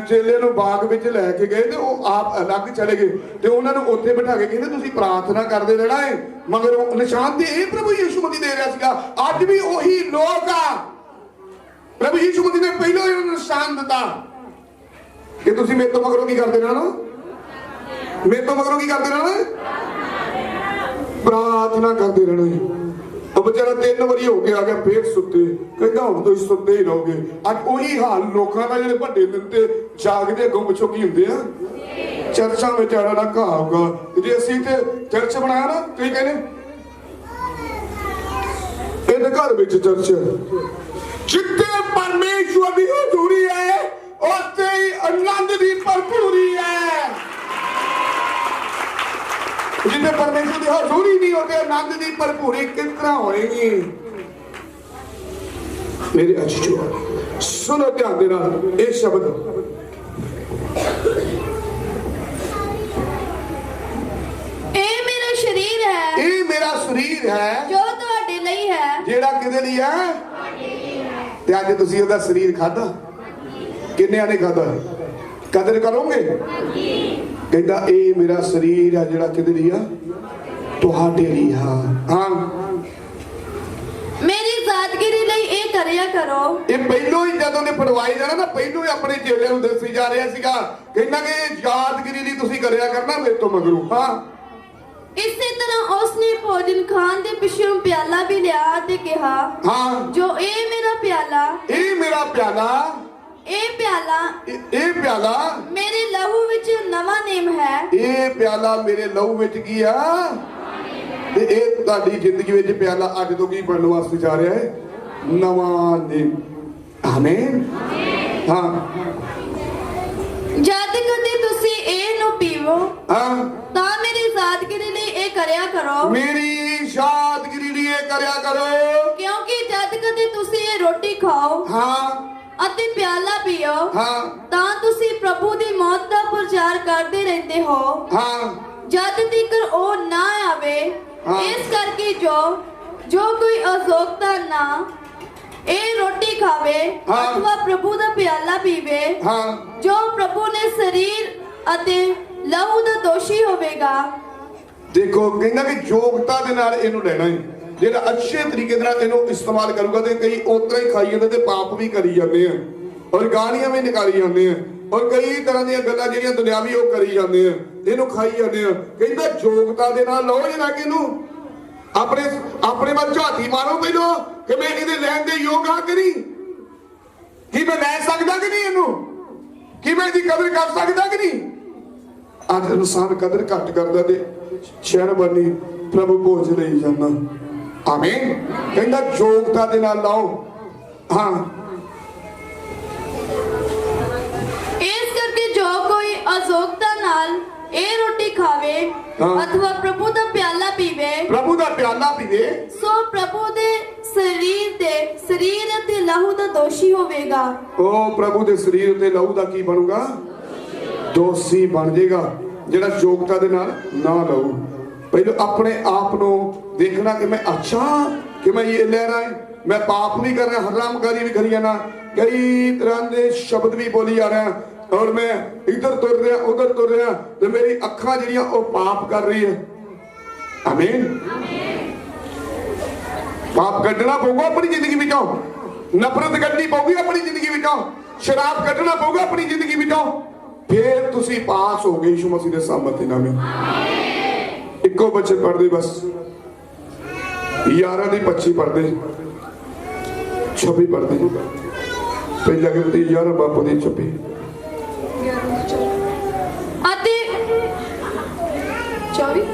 ਚੇਲੇ ਨੂੰ ਬਾਗ ਵਿੱਚ ਲੈ ਕੇ ਗਏ ਤੇ ਉਹ ਆਪ ਅਲੱਗ ਚਲੇ ਗਏ ਤੇ ਉਹਨਾਂ ਨੂੰ ਉੱਥੇ ਬਿਠਾ ਕੇ ਕਹਿੰਦੇ ਤੁਸੀਂ ਪ੍ਰਾਰਥਨਾ ਕਰਦੇ ਰਹਿਣਾ ਹੈ। ਮਗਰ ਉਹ ਨਿਸ਼ਾਨ ਤੇ ਇਹ ਪ੍ਰਭੂ ਯਿਸੂ ਮਸੀਹ ਦੇ ਰਿਹਾ ਸੀਗਾ। ਅੱਜ ਵੀ ਉਹੀ ਲੋਕ ਆ, प्रभु यीशु मसीह ने पहले ही निशान दिता कि तुसी मेरे तो मगरों की करते रहना, मेरे तो मगरों की करते रहना, प्रार्थना करते रहना। अब बेचारा 3 वारी हो गया, आ गया फिर सुते, कहता हुण तुसीं सुते ही रहोगे। अज वही हाल लोकां दा जिहड़े वड्डे दिन ते जागदे अगों पिछों की हुंदे आ, चर्चां विच आना ना घाह होगा। जे असीं ते चर्च बनाया ना, कई कहने इहदे घर विच चर्च, जिथे परमेश्वर की हजूरी है उत्थे ही आनंद की भरपूरी है। जिथे परमेश्वर की हजूरी नहीं होती, आनंद की भरपूरी किस तरह होएगी? मेरे अच्छो सुनो ध्यान देना, ये शब्द ए मेरा शरीर है, ये मेरा शरीर है जो तुहाडे लई है, जेड़ा किदे लई है। ਤੇ ਅੱਜ ਤੁਸੀਂ ਉਹਦਾ ਸਰੀਰ ਖਾਦਾ, ਕਿੰਨਿਆਂ ਨੇ ਖਾਦਾ? ਕਦਰ ਕਰੋਗੇ? ਕਹਿੰਦਾ ਇਹ ਮੇਰਾ ਸਰੀਰ ਆ ਜਿਹੜਾ ਕਿਹਦੇ ਲਈ ਆ? ਤੁਹਾਡੇ ਲਈ ਆ। ਹਾਂ, ਮੇਰੀ ਜ਼ਾਦਗਿਰੀ ਲਈ ਇਹ ਕਰਿਆ ਕਰੋ। ਇਹ ਪਹਿਲੋਂ ਹੀ ਜਦੋਂ ਨੇ ਪੜਵਾਈ ਜਾਣਾ ਨਾ, ਪਹਿਲੋਂ ਹੀ ਆਪਣੇ ਚੇਲਿਆਂ ਨੂੰ ਦੱਸੀ ਜਾ ਰਿਹਾ ਸੀਗਾ, ਕਹਿੰਦਾ ਕਿ ਯਾਦਗਿਰੀ ਲਈ ਤੁਸੀਂ ਕਰਿਆ ਕਰਨਾ ਮੇਰੇ ਤੋਂ ਮਗਰੋਂ। ਹਾਂ, ਇਸੇ ਤਰ੍ਹਾਂ ਉਸਨੇ ਭੋਜਨ ਖਾਣ ਦੇ ਪਿੱਛੋਂ ਪਿਆਲਾ ਵੀ ਲਿਆ ਤੇ ਕਿਹਾ, ਹਾਂ, ਜੋ ਇਹ ਮੇਰਾ ਪਿਆਲਾ, ਇਹ ਮੇਰਾ ਪਿਆਲਾ, ਇਹ ਪਿਆਲਾ, ਇਹ ਪਿਆਲਾ ਮੇਰੇ ਲਹੂ ਵਿੱਚ ਨਵਾਂ ਨੇਮ ਹੈ। ਇਹ ਪਿਆਲਾ ਮੇਰੇ ਲਹੂ ਵਿੱਚ ਕੀ ਆ? ਤੇ ਇਹ ਤੁਹਾਡੀ ਜ਼ਿੰਦਗੀ ਵਿੱਚ ਪਿਆਲਾ ਅੱਜ ਤੋਂ ਕੀ ਬਣਨ ਵਾਸਤੇ ਜਾ ਰਿਹਾ ਹੈ? ਨਵਾਂ ਨੇਮ। ਆਮੀਨ। ਹਾਂ, ਜਦ ਕਦੇ ਤੁਸੀਂ ਇਹ ਨੂੰ ਪੀਵੋ ਹਾਂ, ਤਾਂ ਮੇਰੀ ਜ਼ਾਦਗਿਰੀ ਲਈ ਇਹ ਕਰਿਆ ਕਰੋ। ਮੇਰੀ ਯਾਦਗਿਰੀ ਲਈ ਇਹ ਕਰਿਆ ਕਰੋ। ਕਿਉਂਕਿ ਜਦ ਕਦੇ ਤੁਸੀਂ ਇਹ ਰੋਟੀ ਖਾਓ ਹਾਂ, ਅਤੇ ਪਿਆਲਾ ਪੀਓ, ਹਾਂ, ਤਾਂ ਤੁਸੀਂ ਪ੍ਰਭੂ ਦੀ ਮੌਤ ਦਾ ਪ੍ਰਚਾਰ ਕਰਦੇ ਰਹਿੰਦੇ ਹੋ ਹਾਂ, ਜਦ ਤੀਕਰ ਉਹ ਨਾ ਆਵੇ। ਹਾਂ। ਇਸ ਕਰਕੇ ਜੋ ਕੋਈ ਅਯੋਗਤਾ ਨਾ ਇਹ ਰੋਟੀ ਖਾਵੇ ਹਾਂ। ਅਥਵਾ ਪ੍ਰਭੂ ਦਾ ਪਿਆਲਾ ਪੀਵੇ, ਹਾਂ, ਜੋ ਪ੍ਰਭੂ ਨੇ ਸਰੀਰ ਅਤੇ ਲਹੂ ਦਾ ਦੋਸ਼ੀ ਹੋਵੇਗਾ। ਦੇਖੋ ਕਹਿੰਦਾ ਕਿ ਯੋਗਤਾ ਦੇ ਨਾਲ ਇਹਨੂੰ ਲੈਣਾ ਹੈ, ਜਿਹੜਾ ਅੱਛੇ ਤਰੀਕੇ ਨਾਲ ਇਹਨੂੰ ਇਸਤੇਮਾਲ ਕਰੂਗਾ ਤੇ ਕਈ ਉਤਰਾ ਹੀ ਖਾਈ ਜਾਂਦੇ ਤੇ ਪਾਪ ਵੀ ਕਰੀ ਜਾਂਦੇ ਆ ਔਰ ਗਾਲੀਆਂ ਵੀ ਨਿਕਾਲੀ ਜਾਂਦੇ ਆ। और कई तरह ਦੀਆਂ ਗੱਲਾਂ ਜਿਹੜੀਆਂ ਦੁਨਿਆਵੀ ਉਹ ਕਰੀ ਜਾਂਦੇ ਆ, ਇਹਨੂੰ ਖਾਈ ਜਾਂਦੇ ਆ। ਕਹਿੰਦਾ ਯੋਗਤਾ ਦੇ ਨਾਲ ਲਓ ਜਨਾ ਕਿ ਇਹਨੂੰ ਆਪਣੇ ਵੱਲ ਝਾਤੀ ਮਾਰੋ ਪਹਿਲਾਂ ਕਿ ਮੈਂ ਇਹਦੇ ਲੈਣ ਦੇ ਯੋਗ ਹਾਂ ਕਿ ਨਹੀਂ, ਕਿ ਮੈਂ ਲੈ ਸਕਦਾ ਕਿ ਨਹੀਂ ਇਹਨੂੰ, ਕਿ ਮੈਂ ਇਹਦੀ ਕਦਰ ਕਰ ਸਕਦਾ ਕਿ ਨਹੀਂ। ਅੱਜ ਇਨਸਾਨ ਕਦਰ ਘੱਟ ਕਰਦਾ ਤੇ ਸ਼ਹਿਰ ਬਣੀ ਪ੍ਰਭੂ ਭੋਜ ਲਈ ਜਾਂਦਾ। ਆਮੀਨ। ਕਹਿੰਦਾ ਯੋਗਤਾ ਦੇ ਨਾਲ ਲਾਓ। ਹਾਂ, ਇਸ ਕਰਕੇ ਜੋ ਕੋਈ ਅਯੋਗਤਾ ਨਾਲ ਇਹ ਰੋਟੀ ਖਾਵੇ ਅਥਵਾ ਪ੍ਰਭੂ ਦਾ ਪਿਆਲਾ ਪੀਵੇ ਸੋ ਪ੍ਰਭੂ ਦੇ ਸਰੀਰ ਅਤੇ ਲਹੂ ਦਾ ਦੋਸ਼ੀ ਹੋਵੇਗਾ। ਉਹ ਪ੍ਰਭੂ ਦੇ ਸਰੀਰ ਤੇ ਲਹੂ ਦਾ ਕੀ ਬਣੂਗਾ? ਦੋਸ਼ੀ ਬਣ ਜਾਏਗਾ ਜਿਹੜਾ ਯੋਗਤਾ ਦੇ ਨਾਲ ਨਾ ਲਹੂ। ਪਹਿਲਾਂ ਆਪਣੇ ਆਪ ਨੂੰ ਦੇਖਣਾ ਕਿ ਮੈਂ ਅੱਛਾ ਕਿ ਮੈਂ ਇਹ ਲੈ ਰਹਾ ਹਾਂ, मैं पाप भी कर रहा, हरामकारी भी करी जाना, कई तरह के शब्द भी बोली जा रहे हैं, और मैं इधर तुर रहा उधर तुर रहा तो मेरी अखा जिहड़ियां वो पाप कर रही है। आमीन। पाप कढ़ना पऊगा अपनी जिंदगी विचों, नफरत कढ़नी पऊगी अपनी जिंदगी विचों, शराब कढ़ना पऊगा अपनी जिंदगी विचों, फिर तुसी पास हो गए यीशु मसीह दे सामने नाम। इको बच्चे पढ़ते बस 11 ਦੀ 25 पढ़ते 26 पढ़ते पहला कहते 11 बापू ਦੀ 26 ਅਤੇ 24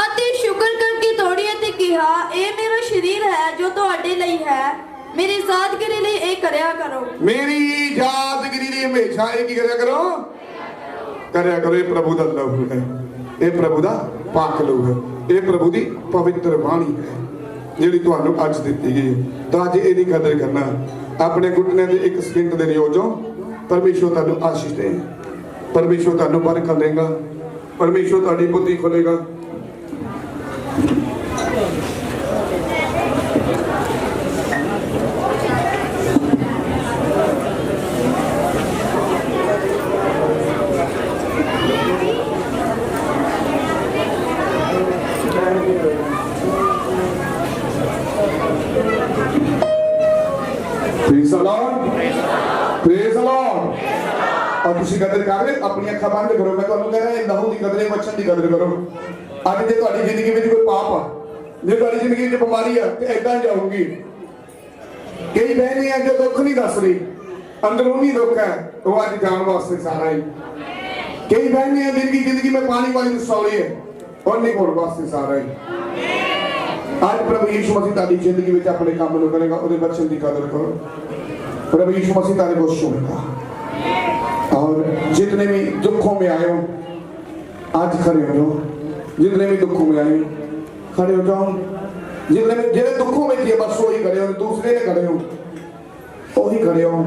ਅਤੇ ਸ਼ੁਕਰ ਕਰਕੇ ਤੋੜਿਆ ਤੇ ਕਿਹਾ ਇਹ ਮੇਰਾ ਸਰੀਰ ਹੈ ਜੋ ਤੁਹਾਡੇ ਲਈ ਹੈ, ਮੇਰੀ ਯਾਦਗਿਰੀ ਲਈ ਇਹ ਕਰਿਆ ਕਰੋ। मेरी यादगिरी लिए हमेशा एक ही करो ये प्रभु दा लहू है, ये प्रभु दा पाक लहू है, ये प्रभु दी पवित्र वाणी है ਜਿਹੜੀ ਤੁਹਾਨੂੰ ਅੱਜ ਦਿੱਤੀ ਗਈ ਹੈ। ਤਾਂ ਅੱਜ ਇਹਦੀ ਕਦਰ ਕਰਨਾ। ਆਪਣੇ ਘੁਟਨੇ ਦੇ ਇੱਕ ਸਕਿੰਟ ਦੇ ਨਿਯੋਜੋ ਪਰਮੇਸ਼ਰ ਤੁਹਾਨੂੰ ਆਸ਼ੀਸ਼ ਦੇ, ਪਰਮੇਸ਼ਰ ਤੁਹਾਨੂੰ ਬਰਕਤ ਦੇਗਾ, ਪਰਮੇਸ਼ਰ ਤੁਹਾਡੀ ਬੁੱਧੀ ਖੋਲੇਗਾ। Praise the Lord. Praise the Lord. और तुसी कदर कर रहे अपनी अखां बंद करो। मैं तुहानू कह रहा लहू की कदर वचन की कदर करो। अज जे तुहाडी जिंदगी में कोई पाप आ, जे तुहाडी जिंदगी में बीमारी आ ते ऐदां जाऊगी। कई बहनें हैं जो दुख नहीं दस रही, अंदरूनी दुख है वो अज जान वास्ते सारा ही। कई बहनें हैं जिनकी जिंदगी में पानी वाली रसौली है और नहीं होने वास्ते सारा ही। आज प्रभु यीशु मसीह तारी जिंदगी में अपने काम में करेगा, उहदे वचन की कदर करो। प्रभु यीशु मसीह तारे को सुनेगा। और जितने भी दुखों में आए हो आज खड़े हो जाओ, जितने भी दुखों में आए खड़े हो जाओ, जितने दुखों में थे बस वही खड़े हो, दूसरे ने खड़े हो वही खड़े हो।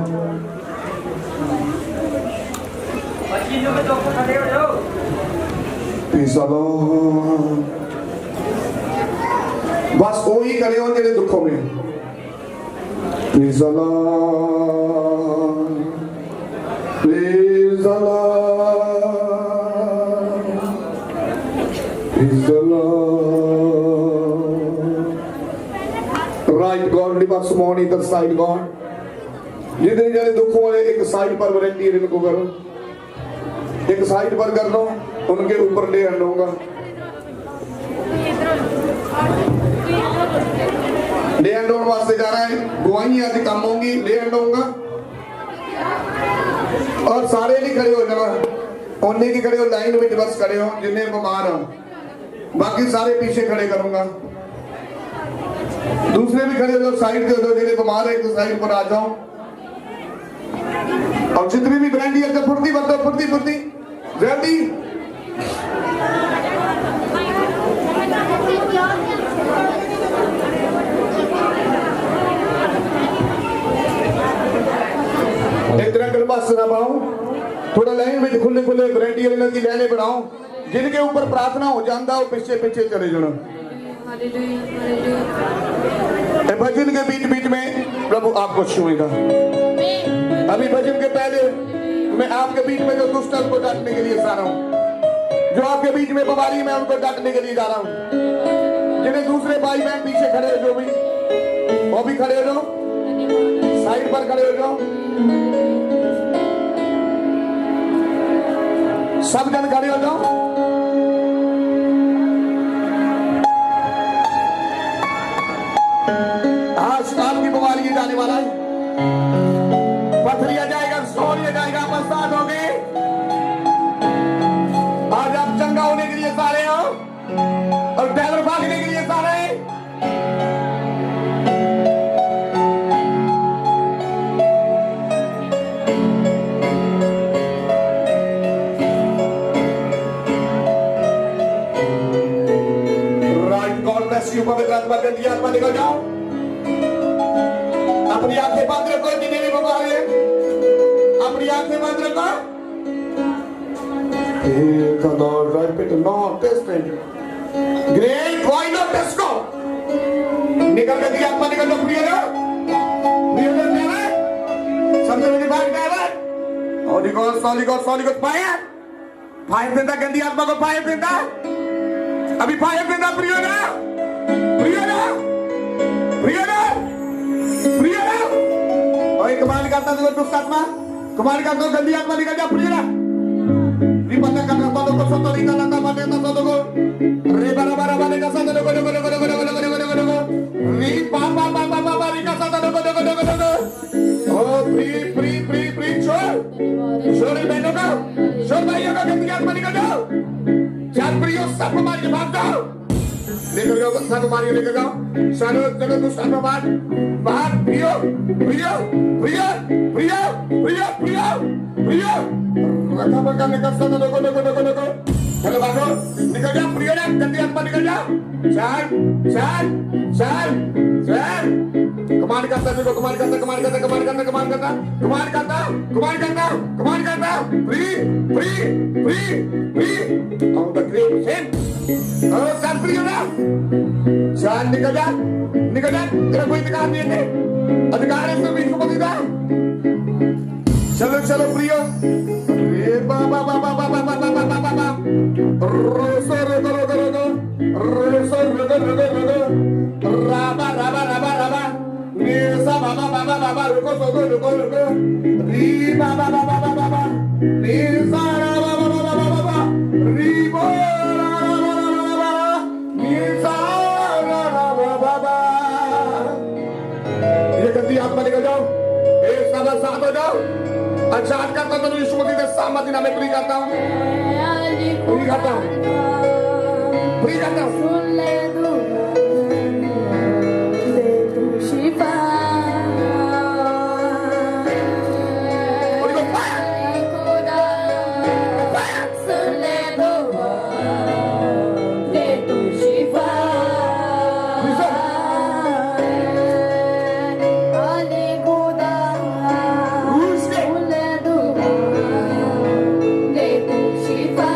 बस वही खड़े हो जेडे दुखों में। Praise the Lord. Praise the Lord. Praise the Lord. Right God, live us on either side God. जितने जाने दुखों वाले एक साइड पर वॉलंटियर इनको करो, एक साइड पर कर दो, उनके ऊपर ले आऊंगा। ले आने वास्ते जा रहा है, गवाही आज काम होंगी, ले आऊंगा। और सारे नहीं खड़े हो जाना, उन्हें की खड़े हो लाइन में बस खड़े हो जिन्हें बीमार हो, बाकी सारे पीछे खड़े करूंगा। दूसरे भी खड़े हो जाओ, साइड पे हो जाओ, जिन्हें बीमार है तो साइड पर आ जाओ। और जितनी भी ब्रांडी है फुर्ती बताओ, फुर्ती जल्दी। इतना गलबास ना पाऊं, थोड़ा लाइन में खुले ब्रांडी की लाइनें बढ़ाओ। जिनके ऊपर प्रार्थना हो जाता वो पीछे चले जाना। भजन के बीच में प्रभु आपको छुएगा। अभी भजन के पहले मैं आपके बीच में जो दुष्ट को डांटने के लिए जा रहा हूँ, जो आपके बीच में बीमारी में उनको डांटने के लिए जा रहा हूँ। जिन्हें दूसरे भाई बहन पीछे खड़े हो जो भी, वो भी खड़े हो जाओ, साइड पर खड़े हो जाओ। सब जन खड़े हो जाओ। आज आपकी बीमारी जाने वाला है, पथरिया जाएगा, सोनिया जाएगा, मसाज होगी। आज आप चंगा होने के लिए सारे हो और ड्राइवर भागने के लिए सारे। पवित्र आत्मा गंदी आत्मा निकल जाओ। अपनी आंखें बंद रखो, जिन्हें भी बीमारी है अपनी आंखें बंद रखो। ग्रेट वाई नॉट टेस्को निकल गंदी आत्मा निकल जाओ। प्रिय समझ में भाग ड्राइवर और निको फायर फायर देता, गंदी आत्मा को फायर देता, अभी फायर देता। प्रिय कमाल करता तो दुष्ट आत्मा, कमाल करता गंदी आत्मा निकल जा। प्रिय रिपता करना तो को सोतो निकल आता माने तो सोतो को रे बारा बारा बारे का साथ को री पा री का साथ को ओ फ्री छोड़ बहनों का, छोड़ भाइयों का, गंदी आत्मा निकल जाओ। चार प्रियो सब हमारे भाग जाओ, लेकर जाओ सब हमारी, लेकर जाओ सारे जगह दुष्ट आत्मा बाहर। प्रिय रखा बका निकल साथ देखो चलो भागो, निकल जा। प्रिय ना गंदी आत्मा निकल जा। चार कमांड करता देखो, कमांड करता free on the great same. और चार प्रिय ना चार निकल जा। तेरा कोई अधिकार नहीं है, अधिकार है सिर्फ इसको बता। चलो प्रियो रे बाबा रोसो राबा निसा बाबा रुको री बाबा निसा बाबा री बो निसा बाबा। ये गंदी आत्मा निकल जाओ, एक साथ हो जाओ। अच्छा आज करता तो यीशु मसीह के सामर्थ्य नाम में प्री करता हूँ। सुन ले तू दे तू शिफा। सुन ले तू दे तू शिफा।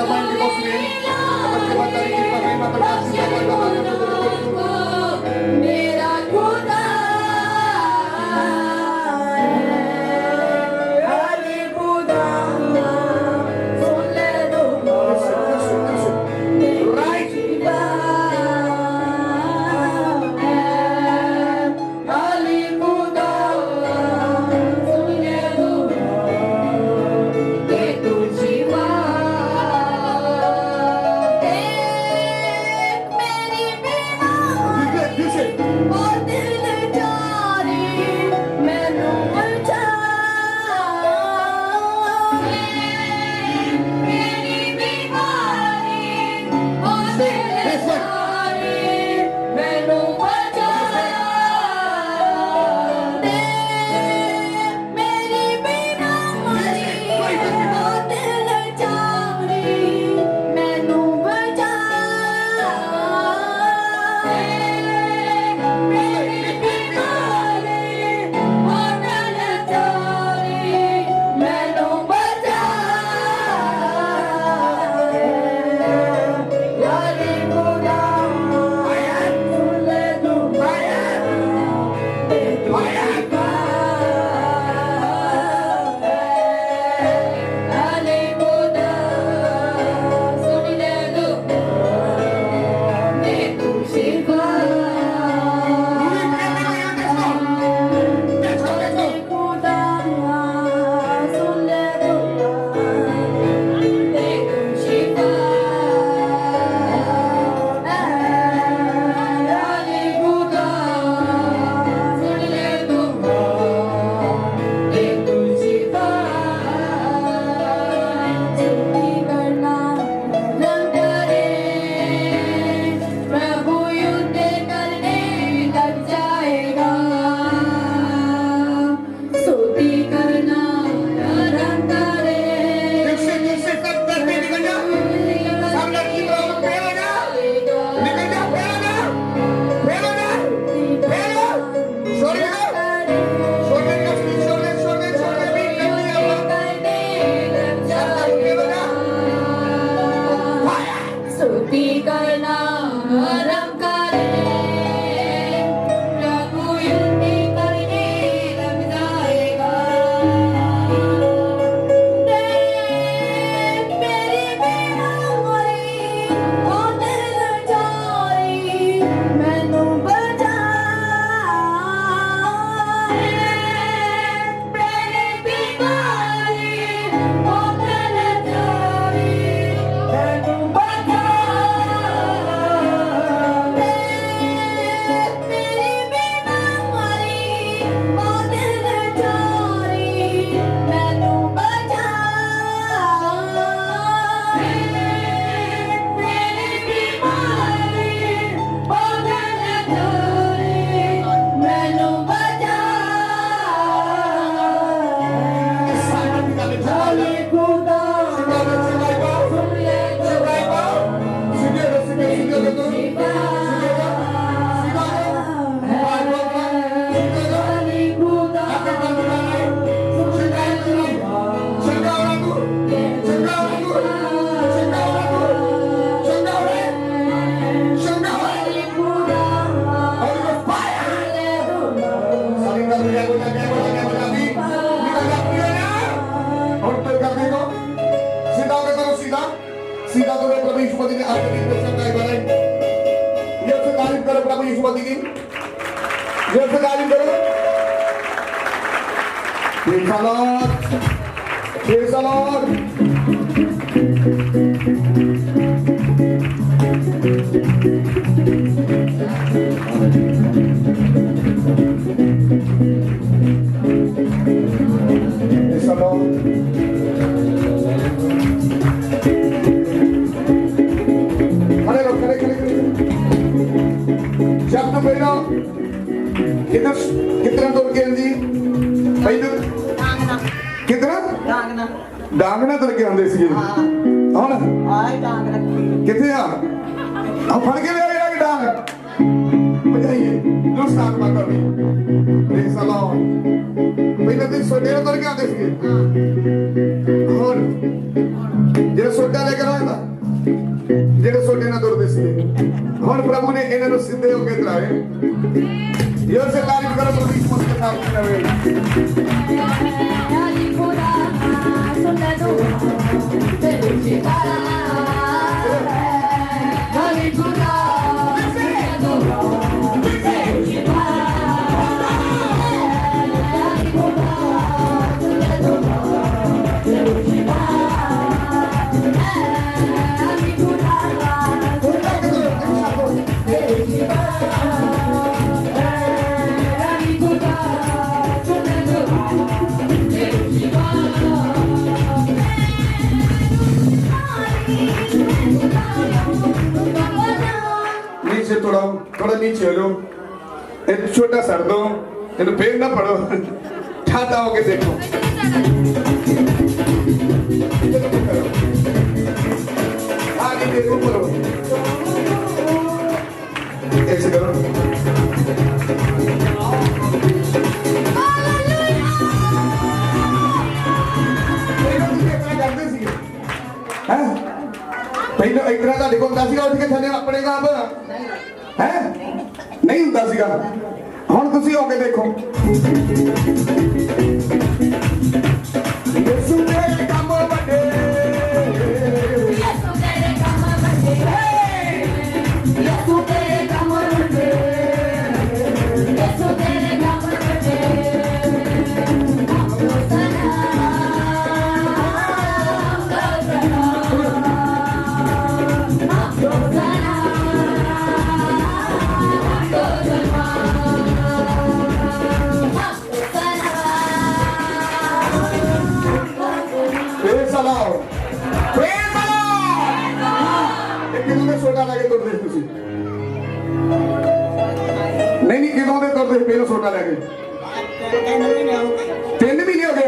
Sama yang di pos ini. Dapat cepat dari kita terima terkasih dan मेरा खुदा अली खुदा सुन ले दो Right. अली खुदा सुन ले दो के तुझी मेरी बीमारी Listen. और दिल जारी मैनू बचा मेरी बीमारी और दिल जारी मैनू बचा मेरी बीमारी और दिल जारी मैनू बचा मेरी बीमारी और दिल जारी मैनू बचा यारी खुदा सुन ले तू अली खुदा सुन ले तू मैं तुझे खुदा सुन ले तू मैं तुझे अली खुदा सुन ले तू मैं तुझे चुप्पी करना रंग करे प्रभु युद्ध करने लग जाएगा स्तुति करना रंग करे Listen, सब करते निकल जा। सब लड़की लोग फेल हो जा। निकल जा, फेल हो जा। फेल हो जा। फेल हो। छोड़ दे। छोड़ दे कसमी, छोड़ दे, छोड़ दे, छोड़ दे। बीच लग गई अब। सब लोग फेल हो जा। स्तुति करना रंग करे प्रभु युद्ध करने लग जाएगा मेरी बीमारी और दिल जारी मैनू बचा मेरी बीमारी और दिल जारी मैनू बचा मेरी बीमारी और दिल जारी मैनू बचा मेरी बीमारी और दिल जारी मैनू बचा अली खुदा सुन ले अली खुदा अली खुदा ले दो सीधा तो प्रभु यीशु मसीह ने आपके लिए संगाई बनाई। ये से तारीफ करो प्रभु यीशु मसीह की। ये से तारीफ करो। Praise the Lord. Praise the Lord. Praise the Lord. Chapter पहिला कितना तोड़ के आंदी पहिला कितना डांगना तोड़ के आंदे सी ਹੁਣ ਕਿੱਥੇ ਆ ਫੜ ਕੇ ਲਿਆ ਜਿਹੜਾ ਡਾਂਗ ਬਜਾਈਏ ਲੋ ਸਟਾਰਟ ਮਾਤਾ ਵੀ ਪ੍ਰੇਜ਼ ਦ ਲਾਰਡ ਪਹਿਲਾਂ ਤੇ ਸੋਡੇ ਤੋੜ ਕੇ ਆਂਦੇ ਸੀ ਹੁਣ ਜਿਹੜੇ ਸੋਟਾ ਲੈ ਕੇ ਆਉਂਦਾ ਜਿਹੜੇ ਸੋਟੇ ਨਾਲ ਤੁਰਦੇ ਸੀ ਹੁਣ ਪ੍ਰਭੂ ਨੇ ਇਹਨਾਂ ਨੂੰ ਸਿੱਧੇ ਹੋ ਕੇ ਕਰਾਏ ਯੋ ਸੇ ਤਾਰੀਫ ਕਰੋ ਪ੍ਰਭੂ ਯਿਸੂ ਮਸੀਹ ਦਾ ਨਾਮ ਨਵੇਂ नीचे थोड़ा नीचे लो एक छोटा सर दो इन पेड़ ना पड़ो ठाता होके देखो आगे देखो पड़ो ऐसे करो ਪਹਿਲਾਂ ਇਤਨਾ ਦਾ ਦੇਖੋ ਹੁੰਦਾ ਸੀਗਾ ਉੱਠ ਕੇ ਥੱਲੇ ਆਪਣੇ ਆਪ ਹੈ ਨਹੀਂ ਹੁੰਦਾ ਸੀਗਾ ਹੁਣ ਤੁਸੀਂ ਹੋ ਕੇ ਦੇਖੋ ਯਿਸੂ ਦੇ ਕੰਮ ਵੱਡੇ ਯਿਸੂ ਦੇ ਕੰਮ ਵੱਡੇ ਯਿਸੂ ਦੇ ਕੰਮ ਵੱਡੇ ਯਿਸੂ ਦੇ ਕੰਮ ਵੱਡੇ नहीं किदों दे तुरदे पहले सोटा लैके 3 महीने हो गए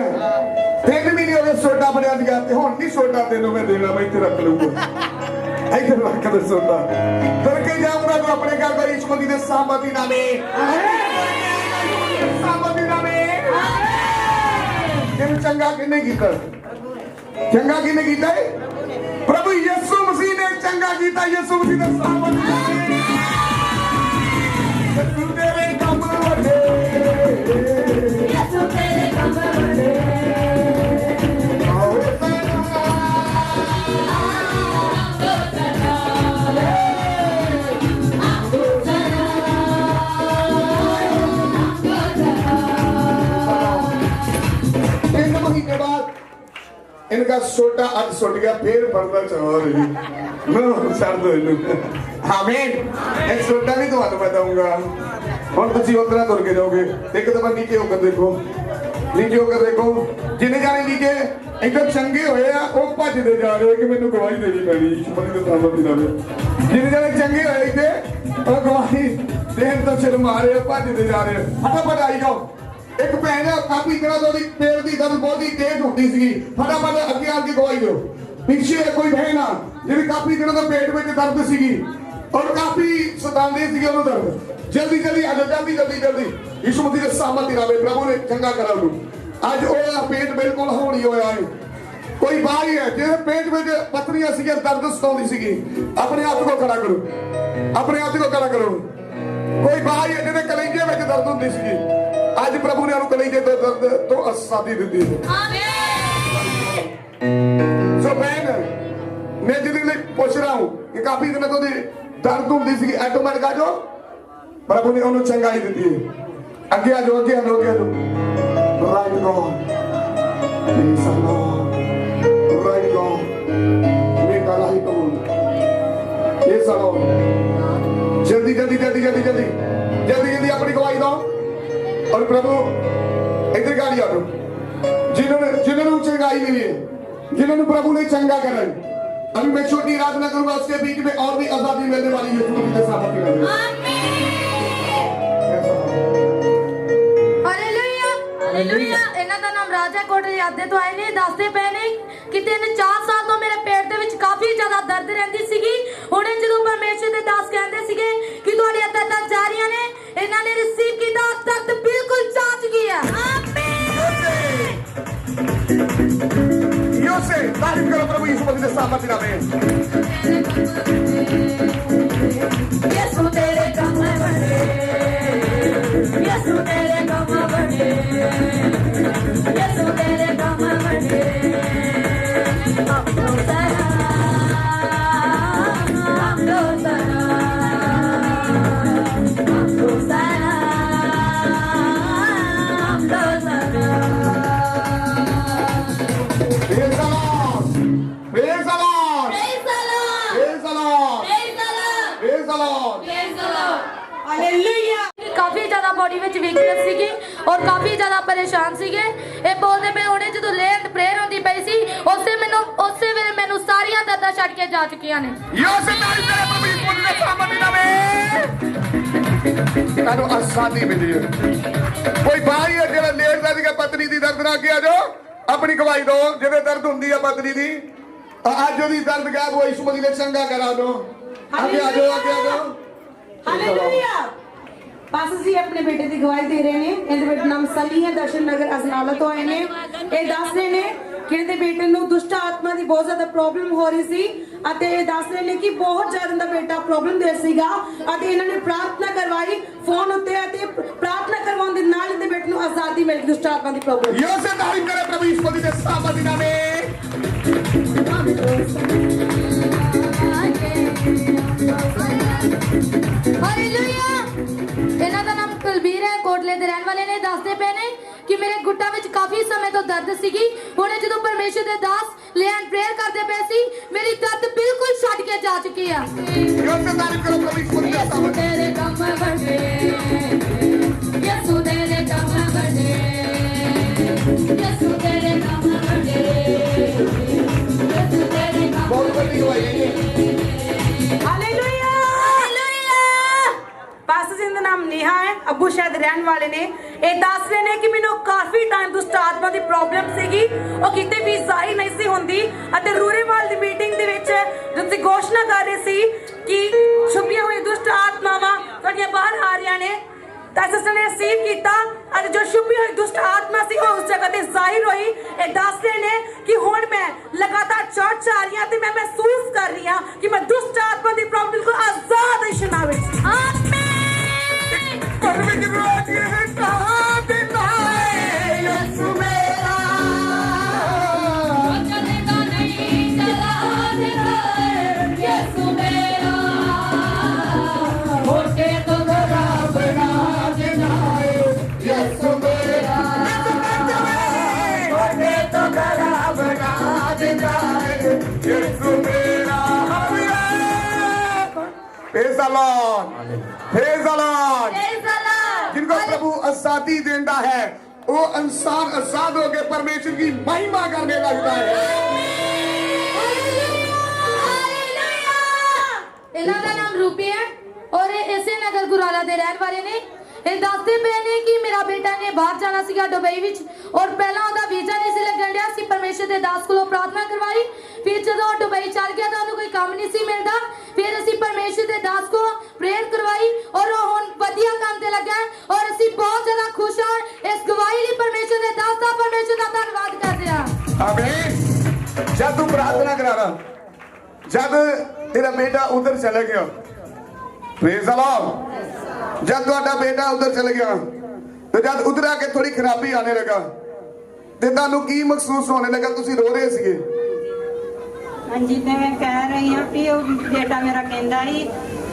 3 महीने हो गए सोटा बनिया दिया हुण नहीं सोटा तेनों मैं देना मैं इत्थे रख लूंगा इधर रख दे सोटा करके जाऊंगा तो अपने घर पर यीशु मसीह दे सामर्थी नामे सामर्थी नामे किन चंगा किने कीता चंगा किने कीता है प्रभु यीशु मसीह ने चंगा कीता यीशु मसीह दे सामर्थी नामे यीशु तेरे काम वड्डे यीशु तेरे काम वड्डे इनका सोटा आज सुट गया फिर पड़ता चढ़ रही सर्द आमीन एक सोटा नहीं तो मैं बताऊंगा और तुम उतना तुर के जाओगे एक दफा नीचे होकर देखो जिन्हें जाने नीचे एकदम चंगे होए वो भजते जा रहे कि मैंने गवाही देनी पैनी जिन्हें जाने चंगे होए थे और गवाही देन तो सिर मारे भजते जा रहे फटाफट आई जाओ एक भैन काफी तरह तो पेड़ की दर्द बहुत ही तेज होती सी फटाफट अगे आके गवाही दो पीछे कोई बहन जी काफी दिनों तो पेट में दर्द सी और काफी सतांदे सी दर्द जल्दी जल्दी आ जाओ जल्दी यीशु मसीह के सामर्थी नाम प्रभु ने चंगा करा लू अज वो पेट बिल्कुल होनी होया है कोई भाई है जिसे पेट में पथरियां सी दर्द सताउंदी सी अपने हाथ को खड़ा करो कोई भाई है जिसे कलेजे में दर्द होंदी सी आज प्रभु ने कलेजे तो दर्द तो आजादी दी है सो बहन मैं जिन्हें पूछ रहा हूं कि काफी दिन तो दर्द होंदी सी ऑटोमेटिक आ जाओ प्रभु ने उन्हें चंगाई दी है आगे आ जाओ राइट गॉड राइट गॉड मेरा राइट गॉड ये सलो जल्दी अपनी गवाही दो और प्रभु इधर गाड़ी आ जिन्होंने चंगाई मिली है जिन्होंने प्रभु ने चंगा करा अभी मैं छोटी आराधना करूंगा उसके बीच में और भी आजादी मिलने वाली है हालेलुया ਇਹਨਾਂ ਦਾ ਨਾਮ ਰਾਜਾ ਕੋਟ ਯਾਦੇ ਤੋਂ ਆਏ ਨੇ ਦੱਸਦੇ ਪਏ ਨੇ ਕਿ 3-4 ਸਾਲ ਤੋਂ ਮੇਰੇ ਪੇਟ ਦੇ ਵਿੱਚ ਕਾਫੀ ਜ਼ਿਆਦਾ ਦਰਦ ਰਹਿੰਦੀ ਸੀਗੀ ਹੁਣੇ ਜਦੋਂ ਪਰਮੇਸ਼ਰ ਦੇ ਦਾਸ ਕਹਿੰਦੇ ਸੀਗੇ ਕਿ ਤੁਹਾਡੀਆਂ ਦਰਦਾਂ ਜਾ ਰਹੀਆਂ ਨੇ ਇਹਨਾਂ ਨੇ ਰਿਸੀਵ ਕੀਤਾ ਦਰਦ ਬਿਲਕੁਲ ਚਾਚ ਗਿਆ आमीन यो से तारीफ करो प्रभु यीशु मसीह के सामने सामत रहे। यीशु तेरे काम बड़े, यीशु तेरे काम बड़े, यीशु तेरे काम बड़े। हमको सरा, हमको सरा, हमको सरा, हमको सरा। Praise the Lord. Praise the Lord. Praise the Lord. Praise the Lord. Praise the Lord. Praise the Lord. Praise the Lord. Hallelujah. ਕਾਫੀ ਜ਼ਿਆਦਾ ਬੋਡੀ ਵਿੱਚ ਵੀਕਨੈਸ ਸੀਗੀ ਔਰ ਕਾਫੀ ਜ਼ਿਆਦਾ ਪਰੇਸ਼ਾਨ ਸੀਗੇ। ਇਹ ਬੋਲਦੇ ਪਏ ਹੁਣੇ ਜਦੋਂ ਲੇਟ ਪ੍ਰੇਅਰ ਹੁੰਦੀ ਪਈ ਸੀ ਉਸੇ ਵੇਲੇ ਮੈਨੂੰ ਸਾਰੀਆਂ ਦਰਦਾਂ ਛੱਡ ਕੇ ਜਾ ਚੁੱਕੀਆਂ ਨੇ। यो से तारीफ करे प्रभु यीशु मसीह के सामत रहे। तानो आसानी मिली है। कोई भाई है जेड़ा लेट दा दी पत्नी दी दर्द ना किया जो अपनी गवाही दो जिवे दर्द हुंदी है पत्नी दी आज ओदी दर्द गायब हो यीशु मसीह ने चंगा करा दो। आगे आ जाओ आगे आ जाओ। ਹਾਲੇਲੂਇਆ। ਪਾਸਟਰ ਜੀ ਆਪਣੇ ਬੇਟੇ ਦੀ ਗਵਾਹੀ ਦੇ ਰਹੇ ਨੇ। ਇਹਦੇ ਬੇਟੇ ਨਾਮ ਸਲੀ ਹੈ, ਦਰਸ਼ਨ ਨਗਰ ਅਜਨਾਲਾ ਤੋਂ ਆਏ ਨੇ। ਇਹ ਦੱਸ ਰਹੇ ਨੇ ਕਿ ਇਹਦੇ ਬੇਟੇ ਨੂੰ ਦੁਸ਼ਟ ਆਤਮਾ ਦੀ ਬਹੁਤ ਜ਼ਿਆਦਾ ਪ੍ਰੋਬਲਮ ਹੋ ਰਹੀ ਸੀ ਅਤੇ ਇਹ ਦੱਸ ਰਹੇ ਨੇ ਕਿ ਬਹੁਤ ਜ਼ਿਆਦਾ ਦਾ ਬੇਟਾ ਪ੍ਰੋਬਲਮ ਦੇ ਸੀਗਾ ਅਤੇ ਇਹਨਾਂ ਨੇ ਪ੍ਰਾਰਥਨਾ ਕਰਵਾਈ ਫੋਨ ਉੱਤੇ ਅਤੇ ਪ੍ਰਾਰਥਨਾ ਕਰਵਾਉਣ ਦੇ ਨਾਲ ਇਹਦੇ ਬੇਟੇ ਨੂੰ ਆਜ਼ਾਦੀ ਮਿਲ ਗਈ ਦੁਸ਼ਟ ਆਤਮਾ ਦੀ ਪ੍ਰੋਬਲਮ। यो से तारीफ करे प्रभु यीशु मसीह के सामत रहे। ਹਾਲੇਲੂਇਆ। ਇਹਨਾਂ ਦਾ ਨਾਮ ਕੁਲਬੀਰ ਹੈ, ਕੋਟਲੇ ਦੇ ਰਹਿਣ ਵਾਲੇ ਨੇ। ਦੱਸਦੇ ਪਏ ਨੇ ਕਿ ਮੇਰੇ ਗੁੱਟਾਂ ਵਿੱਚ ਕਾਫੀ ਸਮੇਂ ਤੋਂ ਦਰਦ ਸੀਗੀ। ਹੁਣੇ ਜਦੋਂ ਪਰਮੇਸ਼ਰ ਦੇ ਦਾਸ ਲੈਂਡ ਪ੍ਰੇਅਰ ਕਰਦੇ ਪਏ ਸੀ ਮੇਰੀ ਦਰਦ ਬਿਲਕੁਲ ਛੱਡ ਕੇ ਜਾ ਚੁੱਕੀ ਆ। यो से तारीफ करे प्रभु यीशु मसीह के सामत ਤੇਰੇ ਕੰਮ ਵੱਡੇ, ਯਿਸੂ ਤੇਰੇ ਕੰਮ ਵੱਡੇ, ਯਿਸੂ ਤੇਰੇ ਕੰਮ ਵੱਡੇ, ਯਿਸੂ ਤੇਰੇ ਕੰਮ बहुत बड़ी गवाही है ये। ਹਾਲੇਲੂਇਆ। ਪਾਸਟਰ ਜੀ ਦਾ ਨਾਮ ਨੇਹਾ ਹੈ, ਅੱਬੂ ਸ਼ਾਇਦ ਰਹਿਣ ਵਾਲੇ ਨੇ। ਇਹ ਦੱਸ ਰਹੇ ਨੇ ਕਿ ਮੈਨੂੰ ਕਾਫੀ ਟਾਈਮ ਦੁਸ਼ਟ ਆਤਮਾ ਦੀ ਪ੍ਰੋਬਲਮ ਸੀਗੀ। ਉਹ ਕਿਤੇ ਵੀ ਜ਼ਾਹਿਰ ਨਹੀਂ ਸੀ ਹੁੰਦੀ ਅਤੇ ਰੂਰੇਵਾਲ ਦੀ ਮੀਟਿੰਗ ਦੇ ਵਿੱਚ ਜਦੋਂ ਅਸੀਂ ਘੋਸ਼ਣਾ ਕਰ ਰਹੇ ਸੀ ਕਿ ਛੁਪੀਆਂ ਹੋਈਆਂ ਦੁਸ਼ਟ ਆਤਮਾਵਾਂ ਤੁਹਾਡੀਆਂ ਬਾਹਰ ਆ ਰਹੀਆਂ ਨੇ ਤਾਂ ਸਿਸਟਰ ਨੇ ਰਿਸੀਵ ਕੀਤਾ ਅਤੇ ਜੋ ਛੁਪੀ ਹੋਈ ਦੁਸ਼ਟ ਆਤਮਾ ਸੀ ਉਹ ਉਸ ਜਗ੍ਹਾ ਤੇ ਜ਼ਾਹਿਰ ਹੋਈ। ਇਹ ਦੱਸ ਰਹੇ ਨੇ ਕਿ ਹੁਣ ਮੈਂ ਲਗਾਤਾਰ ਚਰਚ ਆ ਰਹੀ ਹਾਂ ਤੇ ਮੈਂ ਮਹਿਸੂਸ ਕਰ ਰਹੀ ਹਾਂ ਕਿ ਮੈਂ ਦੁਸ਼ਟ ਆਤਮਾ ਦੀ ਪ੍ਰੋਬਲਮ ਤੋਂ ਆਜ਼ਾਦ ਹਾਂ ਯਿਸੂ ਨਾਮ ਵਿੱਚ। ਆਮੀਨ। परम की राज ये है कहाँ देता है यीशु मेरा। चलेगा नहीं चला देता है यीशु मेरा। होके तो घबरा देता है यीशु मेरा। होके तो घबरा देता है यीशु मेरा। Praise the Lord. Praise the Lord. Praise the Lord. जिनको प्रभु आजादी देता है वो इंसान आजाद होकर परमेश्वर की महिमा करने लगता है। ਇਹਨਾਂ ਦਾ ਨਾਮ ਰੂਪੀ ਹੈ ਔਰ ਇਹ ਇਸੇ ਨਗਰ ਗੁਰਾਲਾ ਦੇ ਰਹਿਣ ਵਾਲੇ ਨੇ। ਇਹ ਦੱਸਦੇ ਪਏ ਨੇ ਕਿ ਮੇਰਾ ਬੇਟਾ ਨੇ ਬਾਹਰ ਜਾਣਾ ਸੀਗਾ ਦੁਬਈ ਵਿੱਚ ਔਰ ਪਹਿਲਾਂ ਉਹਦਾ ਵੀਜ਼ਾ ਨਹੀਂ ਸੀ ਲੱਗਣ ਡਿਆ ਸੀ। ਪਰਮੇਸ਼ਰ ਦੇ ਦਾਸ ਕੋਲੋਂ ਪ੍ਰਾਰਥਨਾ ਕਰਵਾਈ। ਫਿਰ ਜਦੋਂ ਉਹ ਦੁਬਈ ਚੱਲ ਗਿਆ ਤਾਂ ਉਹਨੂੰ ਕੋਈ ਕੰਮ ਨਹੀਂ ਸੀ ਮਿਲਦਾ। ਫਿਰ ਅਸੀਂ ਪਰਮੇਸ਼ਰ ਦੇ ਦਾਸ ਕੋਲੋਂ ਪ੍ਰੇਅਰ ਕਰਵਾਈ ਔਰ ਉਹ ਹੁਣ ਵਧੀਆ ਕੰਮ ਤੇ ਲੱਗਾ ਔਰ ਅਸੀਂ ਬਹੁਤ ਜ਼ਿਆਦਾ ਖੁਸ਼ ਹਾਂ। ਇਸ ਗਵਾਹੀ ਲਈ ਪਰਮੇਸ਼ਰ ਦੇ ਦਾਸ ਦਾ ਪਰਮੇਸ਼ਰ ਦਾ ਧੰਨਵਾਦ ਕਰਦੇ ਹਾਂ। आमीन। जब तू प्रार्थना करा रहा जब तेरा बेटा उधर चला गया प्रेज द लॉर्ड जब तुम्हारा बेटा उधर चला गया तो जब उधर आके थोड़ी खराबी आने लगा ਤੇ ਤੁਹਾਨੂੰ ਕੀ ਮਹਿਸੂਸ ਹੋਣੇ ਲੱਗਾ ਤੁਸੀਂ ਰੋ ਰਹੇ ਸੀਗੇ। ਹਾਂਜੀ ਤੇ ਮੈਂ ਕਹਿ ਰਹੀ ਹਾਂ ਵੀ ਉਹ ਬੇਟਾ ਮੇਰਾ ਕਹਿੰਦਾ ਸੀ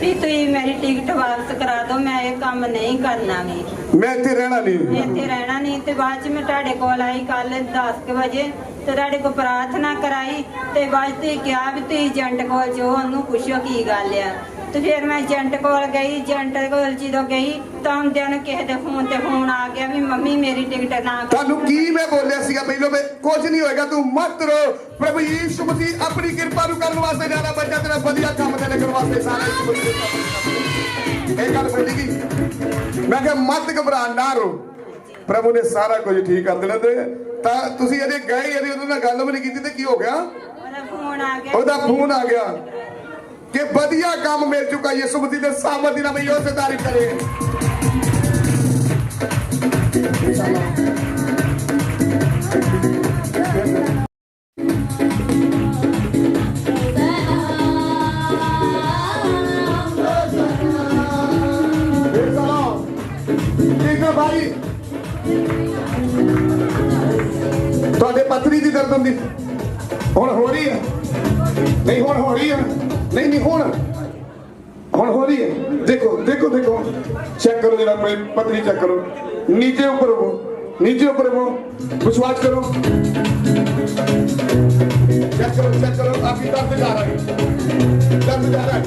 ਵੀ ਤੁਸੀਂ ਮੇਰੀ ਟਿਕਟ ਵਾਪਸ ਕਰਾ ਦਿਓ ਮੈਂ ਇਹ ਕੰਮ ਨਹੀਂ ਕਰਨਾ ਵੀ ਮੈਂ ਇੱਥੇ ਰਹਿਣਾ ਨਹੀਂ। ਮੈਂ ਇੱਥੇ ਰਹਿਣਾ ਨਹੀਂ ਤੇ ਬਾਅਦ ਚ ਮੈਂ ਤੁਹਾਡੇ ਕੋਲ ਆਈ ਕੱਲ 10 ਵਜੇ ਤੇ ਤੁਹਾਡੇ ਕੋਲ ਪ੍ਰਾਰਥਨਾ ਕਰਾਈ ਤੇ ਬਾਅਦ ਤੇ ਕਿਹਾ ਵੀ ਤੁਸੀਂ ਏਜੰਟ ਕੋਲ ਜੋ ਉਹਨੂੰ ਪੁੱਛੋ ਕੀ ਗੱਲ ਆ ਤੇ ਫਿਰ ਮੈਂ ਏਜੰਟ ਕੋਲ ਗਈ। ਏਜੰਟ ਕੋਲ ਜਦੋਂ ਗਈ ਤਾਂ ਹੁੰਦਿਆਂ ਨੂੰ ਕਿਸੇ ਦੇ ਫੋਨ ਤੇ ਫੋਨ ਆ ਗਿਆ ਵੀ ਮੰਮੀ ਮੇਰੀ ਟਿਕਟ ਨਾ ਤੁਹਾਨੂੰ ਕੀ ਮੈਂ ਬੋਲਿਆ ਸੀਗਾ ਪਹਿਲਾਂ ਮੈਂ ਕੁਝ ਨਹੀਂ ਹੋਏਗਾ ਤੂੰ ਮਤ ਰੋ ਪ੍ਰਭੂ ਯੀਸ਼ੂ ਮਸੀਹ ਆਪਣੀ ਕਿਰਪਾ ਨੂੰ ਕਰਨ ਵਾਸਤੇ ਜਾਣਾ ਬੱਚਾ ਤੇਰਾ ਵਧੀਆ ਕੰਮ ਤੇ ਲੱਗਣ ਵਾਸਤੇ ਸਾਰਾ ਯੀਸ਼ੂ ਮਸੀਹ ਇਹ ਗੱਲ ਸਮਝੀ ਮੈਂ ਕਿਹਾ ਮਤ ਘਬਰਾ ਨਾ ਰੋ ਪ੍ਰਭੂ ਨੇ ਸਾਰਾ ਕੁਝ ਠੀਕ ਕਰ ਦੇਣਾ ਤੇ ਤਾਂ ਤੁਸੀਂ ਇਹਦੇ ਗਏ ਇਹਦੇ ਉਹਦੇ ਨਾਲ ਗੱਲ ਵੀ ਨਹੀਂ ਕੀਤੀ ਤੇ ਕੀ ਹੋ ਗਿਆ ਉਹਦਾ ਫੋਨ ਆ ਗਿਆ ਉਹਦਾ ਫੋਨ ਆ ਗਿਆ ਕਿ ਵਧੀਆ ਕੰਮ ਮਿਲ ਚੁੱਕਾ ਯਿਸੂ ਮਸੀਹ ਦੇ ਸਾਹਮਣੇ ਨਾਲ ਮੈਂ ਉਸੇ ਤਾਰੀਫ ਕਰੇ। नहीं हुण हो रही है, नहीं नहीं हुण हो रही है। देखो देखो देखो, चेक करो जरा पतली, चेक करो, नीचे ऊपर हो, नीचे ऊपर हो, विश्वास करो, चेक करो, आपकी दर्द जा रहा है, दर्द जा रहा है,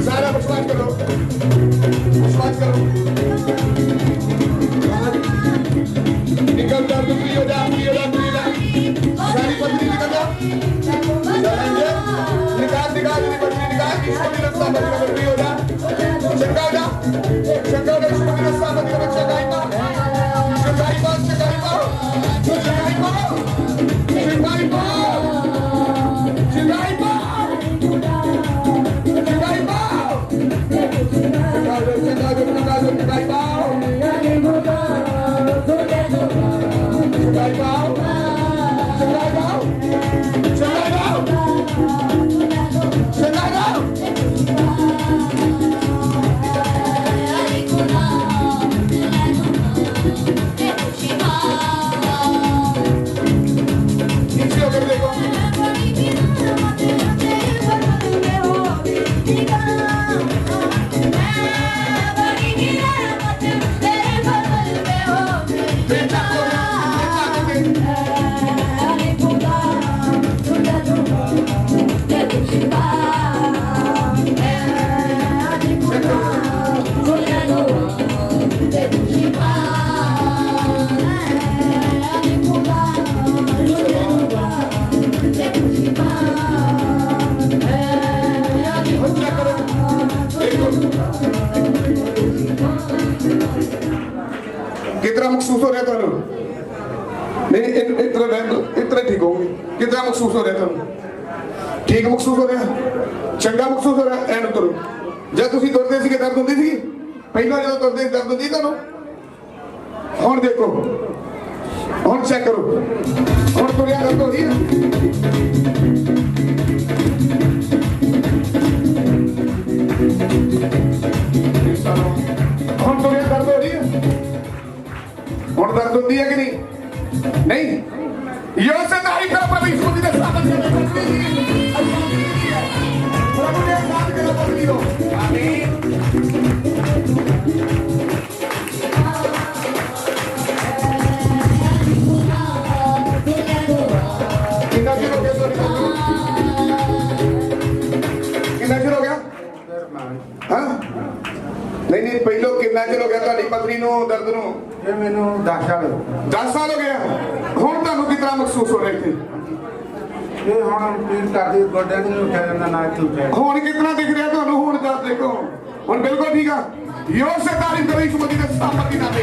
सारा विश्वास करो, विश्वास करो, निकल दर्द, फ्री हो जा, फ्री हो जा, फ्री हो जा, सारी पतली निकल जा, निकाल निकाल पतली निकाल, इसको भी रस्ता बंद कर, फ्री हो जा, चंगा हो जा, इसको भी रस्ता बंद कर, चंगाई पाओ, चंगाई पाओ, चंगाई पाओ, चंगाई पाओ, चंगाई पाओ, चंगाई पाओ, चंगाई पाओ, चंगाई पाओ, कितना महसूस हो रहा है तुहानू? नहीं इतना ठीक होंगे। कितना महसूस हो रहा है तुहानू? ठीक महसूस हो रहा है, चंगा महसूस हो रहा है। एंड तुरो जब तुसी तुरदे सी दर्द होंदी सी, पहला जो तुरदे दर्द होंदी तुहानू, हुण देखो, हुण चेक करो, हुण तुरिया दर्द हो रही है, हुण तुरिया दर्द हो रही है, हुण दर्द होती है कि नहीं? नहीं, यो से नहीं कर पाई, इसको भी साबित करना पड़ती है। प्रभु ने साथ करना पड़ती हो। आमीन। कितना दिन हो गया? कितना दिन हो गया? हाँ? नहीं नहीं, पहलो कितना दिन हो गया ਤੁਹਾਡੀ ਪਤਨੀ ਨੂੰ ਦਰਦ ਨੂੰ? ਇਹ ਮੈਨੂੰ 10 ਸਾਲ 10 ਸਾਲ ਹੋ ਗਿਆ। ਹੁਣ ਤੁਹਾਨੂੰ ਕਿਤਨਾ ਮਹਿਸੂਸ ਹੋ ਰਿਹਾ ਇੱਥੇ? ਇਹ ਹੁਣ ਪੀੜ ਕਰਦੀ, ਗੋਡਿਆਂ ਨੂੰ ਉੱਠਿਆ ਜਾਂਦਾ, ਨਾ ਇੱਥੇ ਉੱਠਿਆ। ਹੁਣ ਕਿਤਨਾ ਦਿਖ ਰਿਹਾ ਤੁਹਾਨੂੰ? ਹੁਣ ਜਦ ਦੇਖੋ, ਹੁਣ ਬਿਲਕੁਲ ਠੀਕ ਆ। यो से तारीफ करो इस मदीने सामत की नामे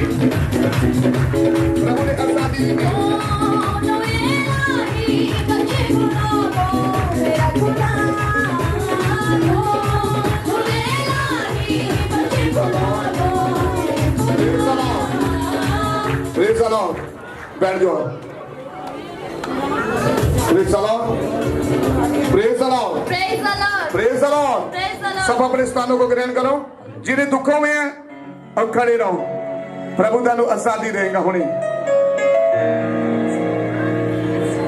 प्रभु ने आजादी दी। Praise the Lord. बैठ जाओ। Praise the Lord. Praise the Lord. Praise the Lord. सब अपने स्थानों को ग्रहण करो। जिन्हें दुखों में है और खड़े रहो, प्रभु तानू आजादी देगा। हुणी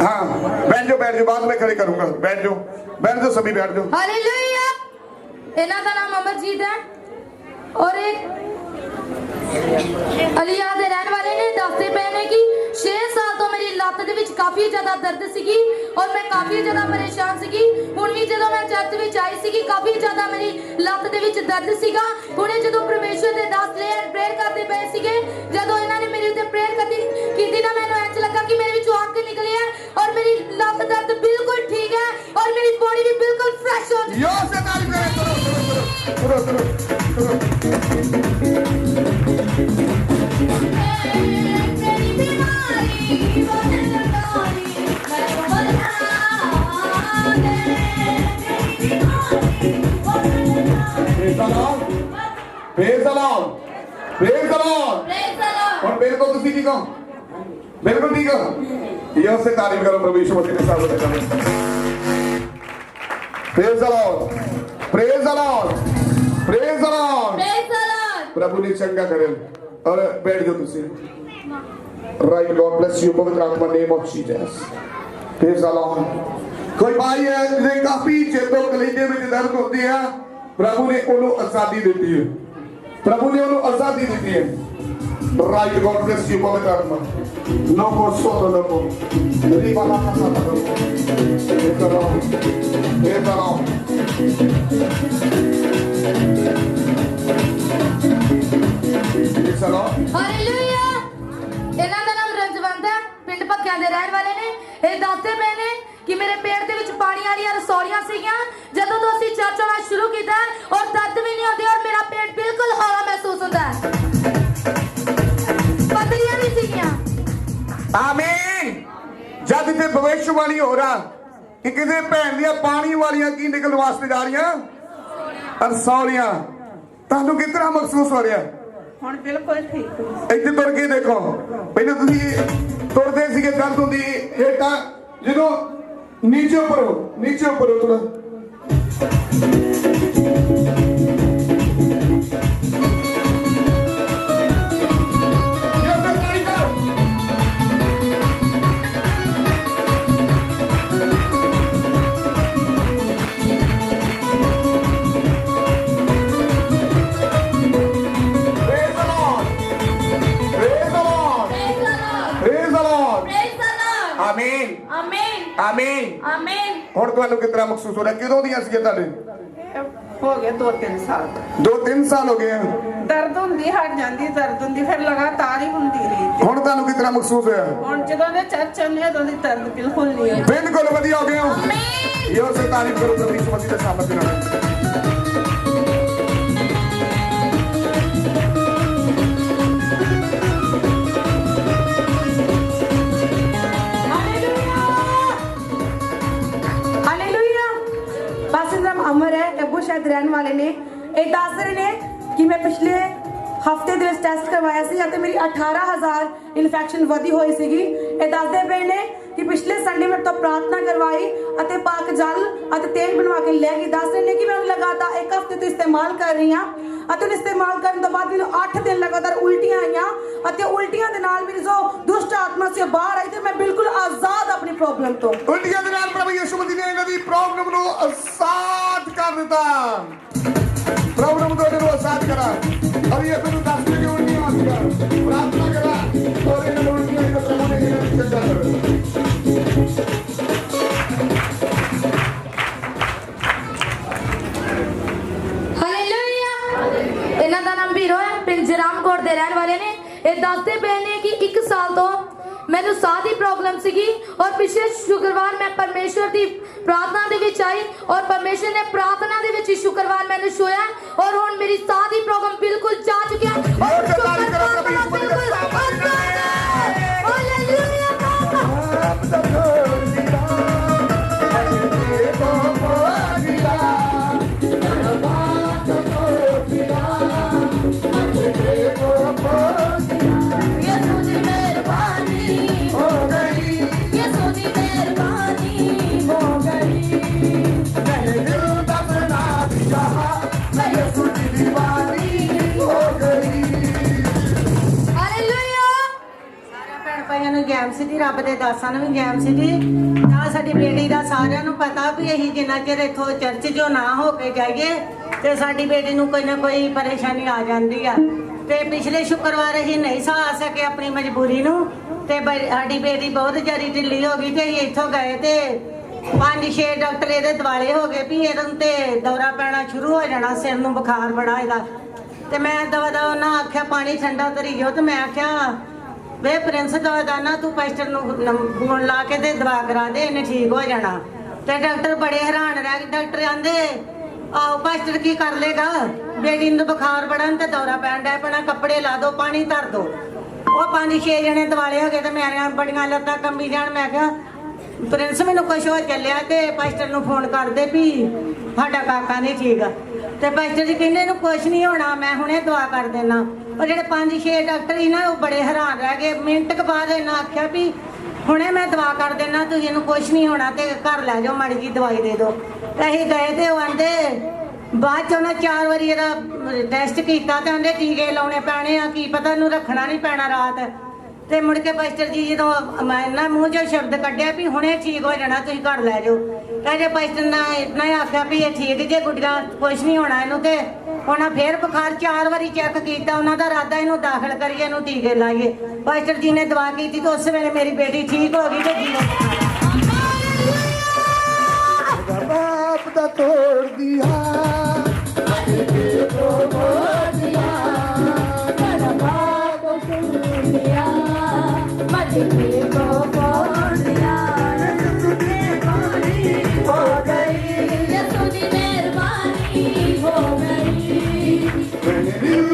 हाँ, बैठ जाओ, बाद में खड़े करूंगा। बैठ जाओ सभी, बैठ जाओ। हालेलुया। इन्हां दा नाम अमरजीत है और एक अलिया दे रहने वाले ने दसते पे ने कि 6 साल तो मेरी लत्त दे विच काफी ज्यादा दर्द सीगी और मैं काफी ज्यादा परेशान सीगी। हुण भी जदों मैं चर्च विच आई सीगी, काफी ज्यादा मेरी लत्त दे विच दर्द सीगा। हुणे जदों परमेश्वर दे दास ले प्रेयर करते पे सीगे, जदों इन्हां ने मेरे उत्ते प्रेयर कीती ना, मैनूं इंज लगा कि मेरे विचों आग निकली है और मेरी लत्त दर्द बिल्कुल ठीक है और मेरी बॉडी भी बिल्कुल फ्रेश हो चुकी है। यो से तारीफ करो, करो। Praise the Lord. Praise the Lord. और मेरे को तुसी ठीक हो? बिल्कुल ठीक हो? यो से तारीफ करो प्रभु यीशु मसीह के साथ। Praise the Lord. Praise the Lord. Praise the Lord. प्रभु ने चंगा करे। और बैठ जाओ तुसी। Right, God bless you, पवित्र आत्मा, name of Jesus. Praise the Lord. ਕੋਈ ਭਾਈ ਹੈ ਜਿਹਦੇ ਕਾਫੀ ਚਿਰ ਤੋਂ ਕਲੇਜੇ ਵਿੱਚ ਦਰਦ ਹੁੰਦੀ ਹੈ, ਪ੍ਰਭੂ ਨੇ ਉਹਨੂੰ ਆਜ਼ਾਦੀ ਦਿੱਤੀ ਹੈ, ਪ੍ਰਭੂ ਨੇ ਉਹਨੂੰ ਆਜ਼ਾਦੀ ਦਿੱਤੀ ਹੈ। ਰਾਈਟ ਗॉड ਬlesਸ ਯੂ ਪਵਿੱਤਰ ਆਤਮਾ ਨੋ ਮੋਰ ਸੋਤੋ ਲੋਕੋ ਰੀਬਾ ਨਾ ਕਸਾ ਕਰੋ ਇਹ ਕਰੋ ਇਹ ਚਲੋ ਹਾਲੇਲੂਇਆ। ਇਹਨਾਂ ਦਾ ਨਾਮ ਰਜਵੰਤ ਹੈ, ਪਿੰਡ ਭੱਕਿਆਂ ਦੇ ਰਹਿਣ ਵਾਲੇ ਨੇ। ਇਹ ਦੱਸਦੇ ਪਏ ਨੇ ਕਿ ਮੇਰੇ ਪੇਟ ਦੇ ਵਿੱਚ ਪਾਣੀ ਵਾਲੀਆਂ ਰਸੌਲੀਆਂ ਸੀਗੀਆਂ। ਜਦੋਂ ਤੋਂ ਅਸੀਂ ਚਰਚ ਆਉਣਾ ਸ਼ੁਰੂ ਕੀਤਾ ਔਰ ਦਰਦ ਵੀ ਨਹੀਂ ਹੁੰਦੀ ਔਰ ਮੇਰਾ ਪੇਟ ਬਿਲਕੁਲ ਹੌਲਾ ਮਹਿਸੂਸ ਹੁੰਦਾ ਹੈ। ਪਤਲੀਆਂ ਨਹੀਂ ਸੀਗੀਆਂ। ਆਮੀਨ। ਜਦ ਤੇ ਭਵਿੱਖਬਾਣੀ ਹੋ ਰਹਾ ਕਿ ਕਿਸੇ ਭੈਣ ਦੀਆਂ ਪਾਣੀ ਵਾਲੀਆਂ ਕੀ ਨਿਕਲਣ ਵਾਸਤੇ ਜਾ ਰਹੀਆਂ ਰਸੌਲੀਆਂ, ਤੁਹਾਨੂੰ ਕਿਸ ਤਰ੍ਹਾਂ ਮਹਿਸੂਸ ਹੋ ਰਿਹਾ? ਹੁਣ ਬਿਲਕੁਲ ਠੀਕ ਹੋ। ਇੱਥੇ ਤੁਰ ਕੇ ਦੇਖੋ, ਪਹਿਲਾਂ ਤੁਸੀਂ ਤੁਰਦੇ ਸੀਗੇ ਦਰਦ ਹੁੰਦੀ ਹੇਠਾਂ, ਜਦੋਂ ਨੀਚੇ ਉੱਪਰ ਥੋੜਾ ਆਮੀਨ ਆਮੀਨ ਆਮੀਨ। ਆਮੀਨ। ਹੁਣ ਤੁਹਾਨੂੰ ਕਿਸ ਤਰ੍ਹਾਂ ਮਹਿਸੂਸ ਹੋ ਰਿਹਾ? ਕਿਦੋਂ ਦੀਆਂ ਸੀਗੇ ਤੁਹਾਡੇ? ਹੋ ਗਿਆ 2-3 ਸਾਲ 2-3 ਸਾਲ ਹੋ ਗਏ ਆ। ਦਰਦ ਹੁੰਦੀ ਹਟ ਜਾਂਦੀ, ਦਰਦ ਹੁੰਦੀ ਫਿਰ ਲਗਾਤਾਰ ਹੀ ਹੁੰਦੀ ਰਹੀ। ਹੁਣ ਤੁਹਾਨੂੰ ਕਿਸ ਤਰ੍ਹਾਂ ਮਹਿਸੂਸ ਹੋਇਆ? ਹੁਣ ਜਦੋਂ ਦੇ ਚਰਚ ਚੱਲੇ ਉਦੋਂ ਦੀ ਦਰਦ ਬਿਲਕੁਲ ਨਹੀਂ ਹੈ। ਬਿਲਕੁਲ ਵਧੀਆ ਹੋ ਗਏ ਹੋ। ਆਮੀਨ। ਇਹ ਸੇ ਤਾਰੀਫ ਕਰੋ ਪ੍ਰਭੂ ਯਿਸੂ ਮਸੀਹ ਦੇ ਸਾਹਮਣੇ ਦੇ ਨਾਲ। ਹਾਲੇਲੂਇਆ। ਪਾਸਟਰ ਦਾ ਨਾਮ ਅਮਰ ਹੈ, ਅੱਬੂ ਸ਼ਾਇਦ ਰਹਿਣ ਵਾਲੇ ਨੇ। ਇਹ ਦੱਸ ਰਹੇ ਨੇ ਕਿ ਮੈਂ ਪਿਛਲੇ ਹਫਤੇ ਦੇ ਵਿੱਚ ਟੈਸਟ ਕਰਵਾਇਆ ਸੀ ਅਤੇ ਮੇਰੀ 18000 ਇਨਫੈਕਸ਼ਨ ਵਧੀ ਹੋਈ ਸੀਗੀ। ਇਹ ਦੱਸਦੇ ਪਏ ਨੇ ਕਿ ਪਿਛਲੇ ਸੰਡੇ ਮੇਰੇ ਤੋਂ ਪ੍ਰਾਰਥਨਾ ਕਰਵਾਈ ਅਤੇ ਪਾਕ ਜਲ ਅਤੇ ਤੇਲ ਬਣਵਾ ਕੇ ਲੈ ਗਈ। ਦੱਸ ਰਹੇ ਨੇ ਕਿ ਮੈਂ ਉਹਨੂੰ ਲਗਾਤਾਰ 1 ਹਫਤੇ ਤੋਂ ਇਸਤੇਮਾਲ ਕਰ ਰਹੀ ਹਾਂ ਅਤੇ ਉਹਨੂੰ ਇਸਤੇਮਾਲ ਕਰਨ ਤੋਂ ਬਾਅਦ ਮੈਨੂੰ 8 ਦਿਨ ਲਗਾਤਾਰ ਉਲਟੀਆਂ ਆਈਆਂ ਅਤੇ ਉਲਟੀਆਂ ਦੇ ਨਾਲ ਮੇਰੀ ਜੋ ਦੁਸ਼ਟ ਆਤਮਾ ਸੀ ਉਹ ਬਾਹਰ ਆਈ ਤੇ ਮੈਂ ਬਿਲਕੁਲ ਆਜ਼ਾਦ ਆਪਣੀ ਪ੍ਰੋਬਲਮ ਤੋਂ। ਉਲਟੀਆਂ ਦੇ ਨਾਲ ਪ੍ਰਭੂ ਯਿਸੂ ਮਸੀਹ ਨੇ ਇਹਨਾਂ ਦੀ ਪ੍ਰੋਬਲਮ ਨੂੰ ਆਜ਼ਾਦ ਕਰ ਦਿੱਤਾ। ਪ੍ਰੋਬਲਮ ਤੋਂ ਇਹਨੂੰ ਆਜ਼ਾਦ ਕਰਾ और ये फिर दस की उल्टी आती है, प्रार्थना करा और इन उल्टियों को प्रभु ने इन्हें चंगा कर। ਹਾਲੇਲੂਇਆ। ਇਹਨਾਂ ਦਾ ਨਾਮ ਵੀਰੋ ਹੈ, ਪਿੰਡ ਜਰਾਮਕੋਟ ਦੇ ਰਹਿਣ ਵਾਲੇ ਨੇ। ਇਹ ਦੱਸਦੇ ਪਏ ਨੇ ਕਿ 1 ਸਾਲ ਤੋਂ ਮੈਨੂੰ ਸਾਹ ਦੀ ਪ੍ਰੋਬਲਮ ਸੀਗੀ ਔਰ ਪਿਛਲੇ ਸ਼ੁੱਕਰਵਾਰ ਮੈਂ ਪਰਮੇਸ਼ਵਰ ਦੀ ਪ੍ਰਾਰਥਨਾ ਦੇ ਵਿੱਚ ਆਈ ਔਰ ਪਰਮੇਸ਼ਵਰ ਨੇ ਪ੍ਰਾਰਥਨਾ ਦੇ ਵਿੱਚ ਹੀ ਸ਼ੁੱਕਰਵਾਰ ਮੈਨੂੰ ਛੋਇਆ ਔਰ ਹੁਣ ਮੇਰੀ ਸਾਹ ਦੀ ਪ੍ਰੋਬਲਮ ਬਿਲਕੁਲ ਜਾ ਚੁੱਕੀ ਹੈ ਔਰ ਸ਼ੁੱਕਰਵਾਰ ਬਿਲਕੁਲ ਆਜ਼ਾਦ ਹੈ। ਹਾਲੇਲੂਇਆ। ਜੈਮ ਸਿਟੀ ਰੱਬ ਦੇ ਦਾਸਾਂ ਨੂੰ ਵੀ ਜੈਮ ਸਿਟੀ ਨਾ ਸਾਡੀ ਬੇਟੀ ਦਾ ਸਾਰਿਆਂ ਨੂੰ ਪਤਾ ਵੀ ਅਸੀਂ ਜਿੰਨਾ ਚਿਰ ਇੱਥੋਂ ਚਰਚ ਜੋ ਨਾ ਹੋ ਕੇ ਜਾਈਏ ਤੇ ਸਾਡੀ ਬੇਟੀ ਨੂੰ ਕੋਈ ਨਾ ਕੋਈ ਪਰੇਸ਼ਾਨੀ ਆ ਜਾਂਦੀ ਆ। ਤੇ ਪਿਛਲੇ ਸ਼ੁੱਕਰਵਾਰ ਅਸੀਂ ਨਹੀਂ ਸਹਾ ਸਕੇ ਆਪਣੀ ਮਜਬੂਰੀ ਨੂੰ ਤੇ ਸਾਡੀ ਬੇਟੀ ਬਹੁਤ ਜ਼ਿਆਦਾ ਢਿੱਲੀ ਹੋ ਗਈ ਤੇ ਅਸੀਂ ਇੱਥੋਂ ਗਏ ਤੇ 5-6 ਡਾਕਟਰ ਇਹਦੇ ਦਿਵਾਲੇ ਹੋ ਗਏ ਵੀ ਇਹਨੂੰ ਤੇ ਦੌਰਾ ਪੈਣਾ ਸ਼ੁਰੂ ਹੋ ਜਾਣਾ, ਸਿਰ ਨੂੰ ਬੁਖਾਰ ਬੜਾ ਇਹਦਾ। ਤੇ ਮੈਂ ਦਵਾ ਉਹਨਾਂ ਆਖਿਆ ਪਾਣੀ ਠੰਡਾ ਧਰੀ ਜਾਓ ਤੇ ਮੈਂ ਆਖਿਆ ਵੇ ਪ੍ਰਿੰਸ ਦਵਾ ਨਾ ਤੂੰ ਪਾਸਟਰ ਨੂੰ ਫੋਨ ਲਾ ਕੇ ਤੇ ਦਵਾ ਕਰਾ ਦੇ, ਇਹਨੇ ਠੀਕ ਹੋ ਜਾਣਾ। ਤੇ ਡਾਕਟਰ ਬੜੇ ਹੈਰਾਨ ਰਹਿ ਗਏ। ਡਾਕਟਰ ਆਂਦੇ ਆਓ ਪਾਸਟਰ ਕੀ ਕਰ ਲੇਗਾ, ਬੇਟੀ ਨੂੰ ਬੁਖਾਰ ਬੜਨ ਤੇ ਦੌਰਾ ਪੈਣ ਡੈ ਪੈਣਾ, ਕੱਪੜੇ ਲਾ ਦੋ, ਪਾਣੀ ਧਰ ਦੋ। ਉਹ 5-6 ਜਣੇ ਦਿਵਾਲੇ ਹੋ ਗਏ ਤੇ ਮੇਰੀਆਂ ਬੜੀਆਂ ਲੱਤਾਂ ਕੰਬੀ ਜਾਣ। ਮੈਂ ਕਿਹਾ ਪ੍ਰਿੰਸ ਮੈਨੂੰ ਕੁਛ ਹੋ ਚੱਲਿਆ ਤੇ ਪਾਸਟਰ ਨੂੰ ਫੋਨ ਕਰਦੇ ਵੀ ਸਾਡਾ ਕਾਕਾ ਨਹੀਂ ਠੀਕ ਆ। ਤੇ ਪਾਸਟਰ ਜੀ ਕਹਿੰਦੇ ਇਹਨੂੰ ਕੁਛ ਨਹੀਂ ਹੋਣਾ, ਮੈਂ ਹੁਣੇ ਦੁਆ ਕਰ ਦੇਣਾ। ਉਹ ਜਿਹੜੇ 5-6 ਡਾਕਟਰ ਸੀ ਨਾ ਉਹ ਬੜੇ ਹੈਰਾਨ ਰਹਿ ਗਏ। ਮਿੰਟ ਕੁ ਬਾਅਦ ਇਹਨਾਂ ਆਖਿਆ ਵੀ ਹੁਣੇ ਮੈਂ ਦਵਾ ਕਰ ਦੇਣਾ, ਤੁਸੀਂ ਇਹਨੂੰ ਕੁਛ ਨਹੀਂ ਹੋਣਾ ਤੇ ਘਰ ਲੈ ਜਾਓ, ਮਾੜੀ ਜੀ ਦਵਾਈ ਦੇ ਦਿਓ। ਤੇ ਅਸੀਂ ਗਏ ਤੇ ਉਹ ਆਂਦੇ ਬਾਅਦ ਚ ਉਹਨਾਂ 4 ਵਾਰੀ ਇਹਦਾ ਟੈਸਟ ਕੀਤਾ ਤੇ ਆਂਦੇ ਟੀਕੇ ਲਾਉਣੇ ਪੈਣੇ ਆ, ਕੀ ਪਤਾ ਇਹਨੂੰ ਰੱਖਣਾ ਨਹੀਂ ਪੈਣਾ ਰਾਤ। ਤੇ ਮੁੜ ਕੇ ਪਾਸਟਰ ਜੀ ਜਦੋਂ ਮੈਂ ਨਾ ਮੂੰਹ ਚੋਂ ਸ਼ਬਦ ਕੱਢਿਆ ਵੀ ਹੁਣੇ ਠੀਕ ਹੋ ਜਾਣਾ, ਤੁਸੀਂ ਘਰ ਲੈ ਜਾਓ। ਕਹਿੰਦੇ ਪਾਸਟਰ ਨੇ ਇਤਨਾ ਹੀ ਆਖਿਆ ਵੀ ਇਹ ਠੀਕ ਜੇ ਗੁੱਡੀਆਂ ਕੁਝ ਨਹੀਂ ਹੋਣਾ ਇਹਨੂੰ। ਤੇ ਉਹਨਾਂ ਫੇਰ ਬੁਖਾਰ 4 ਵਾਰੀ ਚੈੱਕ ਕੀਤਾ, ਉਹਨਾਂ ਦਾ ਇਰਾਦਾ ਇਹਨੂੰ ਦਾਖਲ ਕਰੀਏ, ਇਹਨੂੰ ਟੀਕੇ ਲਾਈਏ। ਪਾਸਟਰ ਜੀ ਨੇ ਦਵਾ ਕੀਤੀ ਤੇ ਉਸ ਵੇਲੇ ਮੇਰੀ ਬੇਟੀ ਠੀਕ ਹੋ ਗਈ ਤੇ ਜੀਵਨ बाप दा तोड़ दिया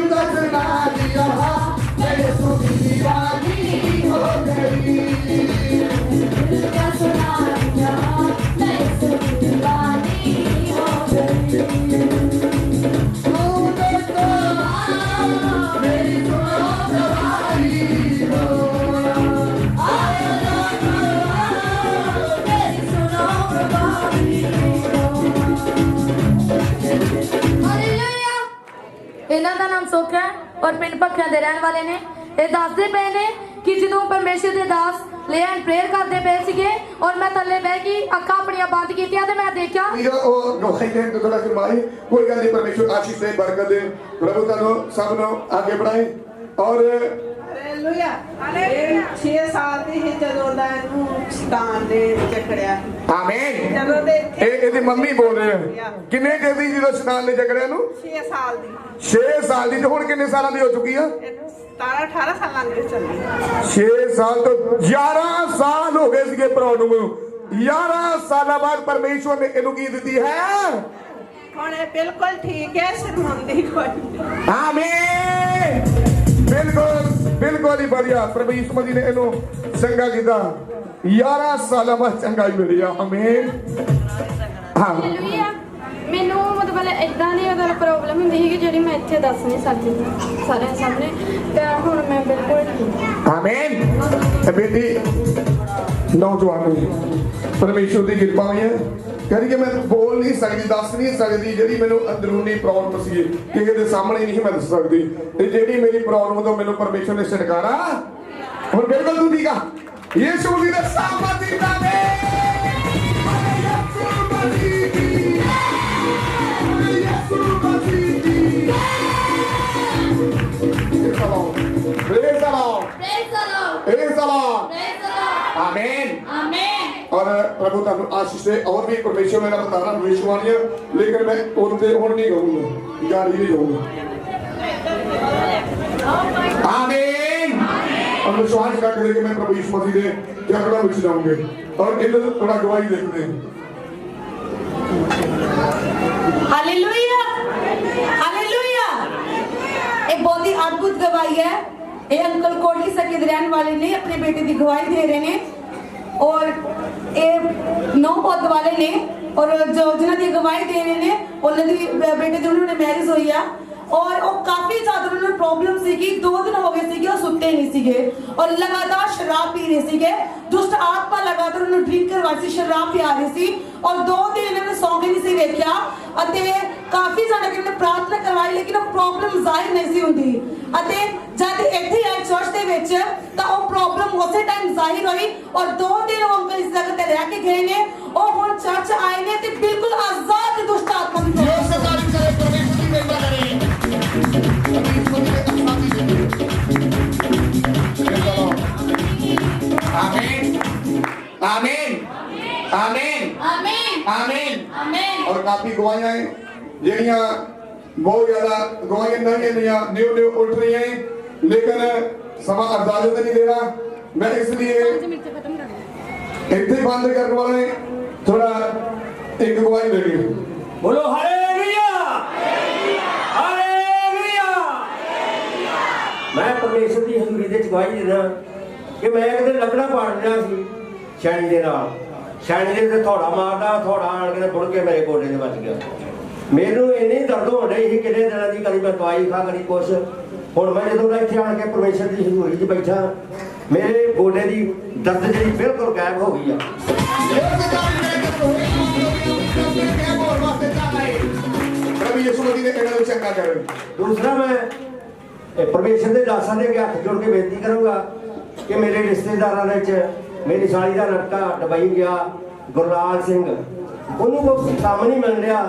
मैंने दिल का सुना दिया, मेरे सुनी दीवानी हो गई। ਇਹਨਾਂ ਦਾ ਨਾਮ ਸੁਖ ਹੈ ਔਰ ਪਿੰਡ ਭੱਖਿਆਂ ਦੇ ਰਹਿਣ ਵਾਲੇ ਨੇ। ਇਹ ਦੱਸਦੇ ਪਏ ਨੇ ਕਿ ਜਦੋਂ ਪਰਮੇਸ਼ਰ ਦੇ ਦਾਸ ਲੈ ਐਂਡ ਪ੍ਰੇਅਰ ਕਰਦੇ ਪਏ ਸੀਗੇ ਔਰ ਮੈਂ ਥੱਲੇ ਬਹਿ ਕੇ ਅੱਖਾਂ ਆਪਣੀਆਂ ਬੰਦ ਕੀਤੀਆਂ ਤੇ ਮੈਂ ਦੇਖਿਆ ਉਹ ਗਵਾਹੀ ਦੇਣ ਤੋਂ ਥੋੜਾ ਸ਼ਰਮਾਈ, ਕੋਈ ਗੱਲ ਨਹੀਂ, ਪਰਮੇਸ਼ਰ ਆਸ਼ੀਸ਼ ਦੇ ਬਰਕਤ ਦੇ, ਪ੍ਰਭੂ ਤੁਹਾਨੂੰ ਸਭ ਨੂੰ ਆਗੇ बढ़ाए। और ਹਾਲੇਲੂਇਆ। 6 ਸਾਲ ਦੀ ਸੀ ਜਦੋਂ ਦਾ ਇਹਨੂੰ ਸ਼ੈਤਾਨ ਨੇ ਜਕੜਿਆ। ਆਮੀਨ। ਜਦੋਂ ਦੇ ਇਹਦੀ ਮੰਮੀ ਬੋਲ ਰਹੇ ਆ। ਕਿੰਨੇ ਚਿਰ ਦੀ ਜਦੋਂ ਸ਼ੈਤਾਨ ਨੇ ਜਕੜਿਆ ਨੂੰ? 6 ਸਾਲ ਦੀ। 6 ਸਾਲ ਦੀ। ਤੇ ਹੁਣ ਕਿੰਨੇ ਸਾਲਾਂ ਦੀ ਹੋ ਚੁੱਕੀ ਆ? ਇਹਨੂੰ 17-18 ਸਾਲਾਂ ਦੀ ਚੱਲੀ। 6 ਸਾਲ ਤੋਂ 11 ਸਾਲ ਹੋ ਗਏ ਸੀਗੇ ਭਰਾ ਨੂੰ। 11 ਸਾਲਾਂ ਬਾਅਦ ਪਰਮੇਸ਼ਵਰ ਨੇ ਇਹਨੂੰ ਕੀ ਦਿੱਤੀ ਹੈ? ਹੁਣ ਇਹ ਬਿਲਕੁਲ ਠੀਕ ਹੈ, ਸ਼ਰਮਿੰਦੀ ਕੋਈ ਨਹੀਂ। ਆਮੀਨ। ਬਿਲਕੁਲ ਬਿਲकुल ही बढ़िया। प्रभु यीशु मसीह ने ਇਹਨੂੰ ਚੰਗਾ ਕੀਤਾ। 11 ਸਾਲਾਂ ਬਾਅਦ ਚੰਗਾਈ ਮਿਲੀ ਆ। ਆਮੀਨ। ਹਾਲੇਲੂਇਆ। ਮੈਨੂੰ ਮਤਲਬ ਇਦਾਂ ਦੀ ਅਗਰ ਪ੍ਰੋਬਲਮ ਹੁੰਦੀ ਸੀ ਕਿ ਜਿਹੜੀ ਮੈਂ ਇੱਥੇ ਦੱਸ ਨਹੀਂ ਸਕਦੀ ਸਾਰਿਆਂ ਸਾਹਮਣੇ, ਤੇ ਹੁਣ ਮੈਂ ਬਿਲਕੁਲ ਠੀਕ ਹਾਂ। ਆਮੀਨ। ਬੇਟੀ ਨੌਜਵਾਨ ਪਰਮੇਸ਼ਵਰ ਦੀ ਕਿਰਪਾ ਹੋਈ ਹੈ। ਕਹਿੰਦੀ ਕਿ ਮੈਂ ਬੋਲ ਨਹੀਂ ਸਕਦੀ, ਦੱਸ ਨਹੀਂ ਸਕਦੀ ਜਿਹੜੀ ਮੈਨੂੰ ਅੰਦਰੂਨੀ ਪ੍ਰੋਬਲਮ ਸੀ, ਕਿਸੇ ਦੇ ਸਾਹਮਣੇ ਨਹੀਂ ਮੈਂ ਦੱਸ ਸਕਦੀ। ਤੇ ਜਿਹੜੀ ਮੇਰੀ ਪ੍ਰੋਬਲਮ ਤੋਂ ਮੈਨੂੰ ਪਰਮੇਸ਼ਵਰ ਨੇ ਛੁਟਕਾਰਾ, ਹੁਣ ਬਿਲਕੁਲ ਤੂੰ ਠੀਕ ਆ। ਯਿਸੂ ਮਸੀਹ ਦੇ ਸਾਹਮਣੇ ਜਿੰਦਾਵੇ। ਯਿਸੂ ਮਸੀਹ ਦੀ, ਯਿਸੂ ਮਸੀਹ ਦੀ। Praise the Lord. Praise the Lord. Praise the Lord. Praise the Lord. Amen. Amen. और प्रभु तनु आशीष से और भी परमेश्वर मेरा बताना भविष्यवाणी है, लेकिन मैं उनसे और नहीं कहूँगा, जारी नहीं कहूँगा। आमीन। और विश्वास करके कि मैं प्रभु यीशु मसीह के चरणों में जाऊँगे और इधर थोड़ा गवाही देखते हैं। हालेलुया। हालेलुया। एक बहुत ही अद्भुत गवाही है। ये अंकल कोटली सके रहने वाले ने अपने बेटे की गवाही दे रहे हैं और ये 9 पौध वाले ने और जो जिन्होंने गवाही दे रहे हैं उन्होंने बेटे जो उन्होंने मैरिज हुई है और वो काफी ज्यादा उन्होंने प्रॉब्लम सी कि 2 दिन हो गए सी और सुते नहीं सीगे और लगातार शराब पी रहे सीगे। दुष्ट आत्मा लगातार उन्होंने ड्रिंक करवाई सी, शराब पिया रही सी और 2 दिन इन्होंने सौ के नहीं सी देखा ਅਤੇ ਕਾਫੀ ਜ਼ਿਆਦਾ ਕਿਹਨੇ ਪ੍ਰਾਰਥਨਾ ਕਰਵਾਈ ਲੇਕਿਨ ਉਹ ਪ੍ਰੋਬਲਮ ਜ਼ਾਹਿਰ ਨਹੀਂ ਸੀ ਹੁੰਦੀ। ਅਤੇ ਜਦ ਇੱਥੇ ਆਏ ਚਰਚ ਦੇ ਵਿੱਚ ਤਾਂ ਉਹ ਪ੍ਰੋਬਲਮ ਉਸੇ ਟਾਈਮ ਜ਼ਾਹਿਰ ਹੋਈ ਔਰ 2 ਦਿਨ ਉਹ ਅੰਕਲ ਇਸ ਜਗ੍ਹਾ ਤੇ ਰਹਿ ਕੇ ਗਏ ਨੇ। ਉਹ ਹੁਣ ਚਰਚ ਆਏ ਨੇ ਤੇ ਬਿਲਕੁਲ ਆਜ਼ਾਦ ਦੁਸ਼ਟ ਆਤਮਾ ਦੀ आमीन। आमीन। आमीन। आमीन। आमीन। आमीन। और काफी गवाहियां हैं ਜਿਹੜੀਆਂ बहुत ज्यादा गवाहियां नई न्यू उठ रही हैं, लेकिन समा इजाजत नहीं दे रहा। मैं इसलिए इतने बंद करने वाले थोड़ा एक गवाही देंगे। बोलो हालेलुया। हालेलुया। मैं परमेश्वर की हजूरी दे गवाही देना कि मैं किते लकड़ा पाड़ रहा सी छाणी दे नाल। छाणी दे थोड़ा मारदा, थोड़ा आण के बुड़ के मेरे गोडे ते ਵੱਜ ਗਿਆ। ਮੈਨੂੰ ਇੰਨੀ ਦਰਦ ਹੋ ਰਹੀ ਸੀ ਕਿੰਨੇ ਦਿਨਾਂ ਦੀ, ਕਦੀ ਮੈਂ ਦਵਾਈ ਖਾ ਕਦੀ ਕੁਛ। ਹੁਣ ਮੈਂ ਜਦੋਂ ਇੱਥੇ ਆਣ ਕੇ ਪਰਮੇਸ਼ਰ ਦੀ ਹਜ਼ੂਰੀ 'ਚ ਬੈਠਾ, ਮੇਰੇ ਗੋਡੇ ਦੀ ਦਰਦ ਜਿਹੜੀ ਬਿਲਕੁਲ ਗਾਇਬ ਹੋ ਗਈ ਆ। ਦੂਸਰਾ ਮੈਂ परमेश्वर के दासां दे अगे हथ जोड़ के बेनती करूंगा ਕਿ ਮੇਰੇ ਰਿਸ਼ਤੇਦਾਰਾਂ ਦੇ ਵਿੱਚ ਮੇਰੀ ਸਾਲੀ ਦਾ ਲੜਕਾ ਦੁਬਈ ਗਿਆ ਗੁਰਲਾਲ ਸਿੰਘ, ਉਹਨੂੰ ਕੋਈ ਕੰਮ ਨਹੀਂ ਮਿਲ ਰਿਹਾ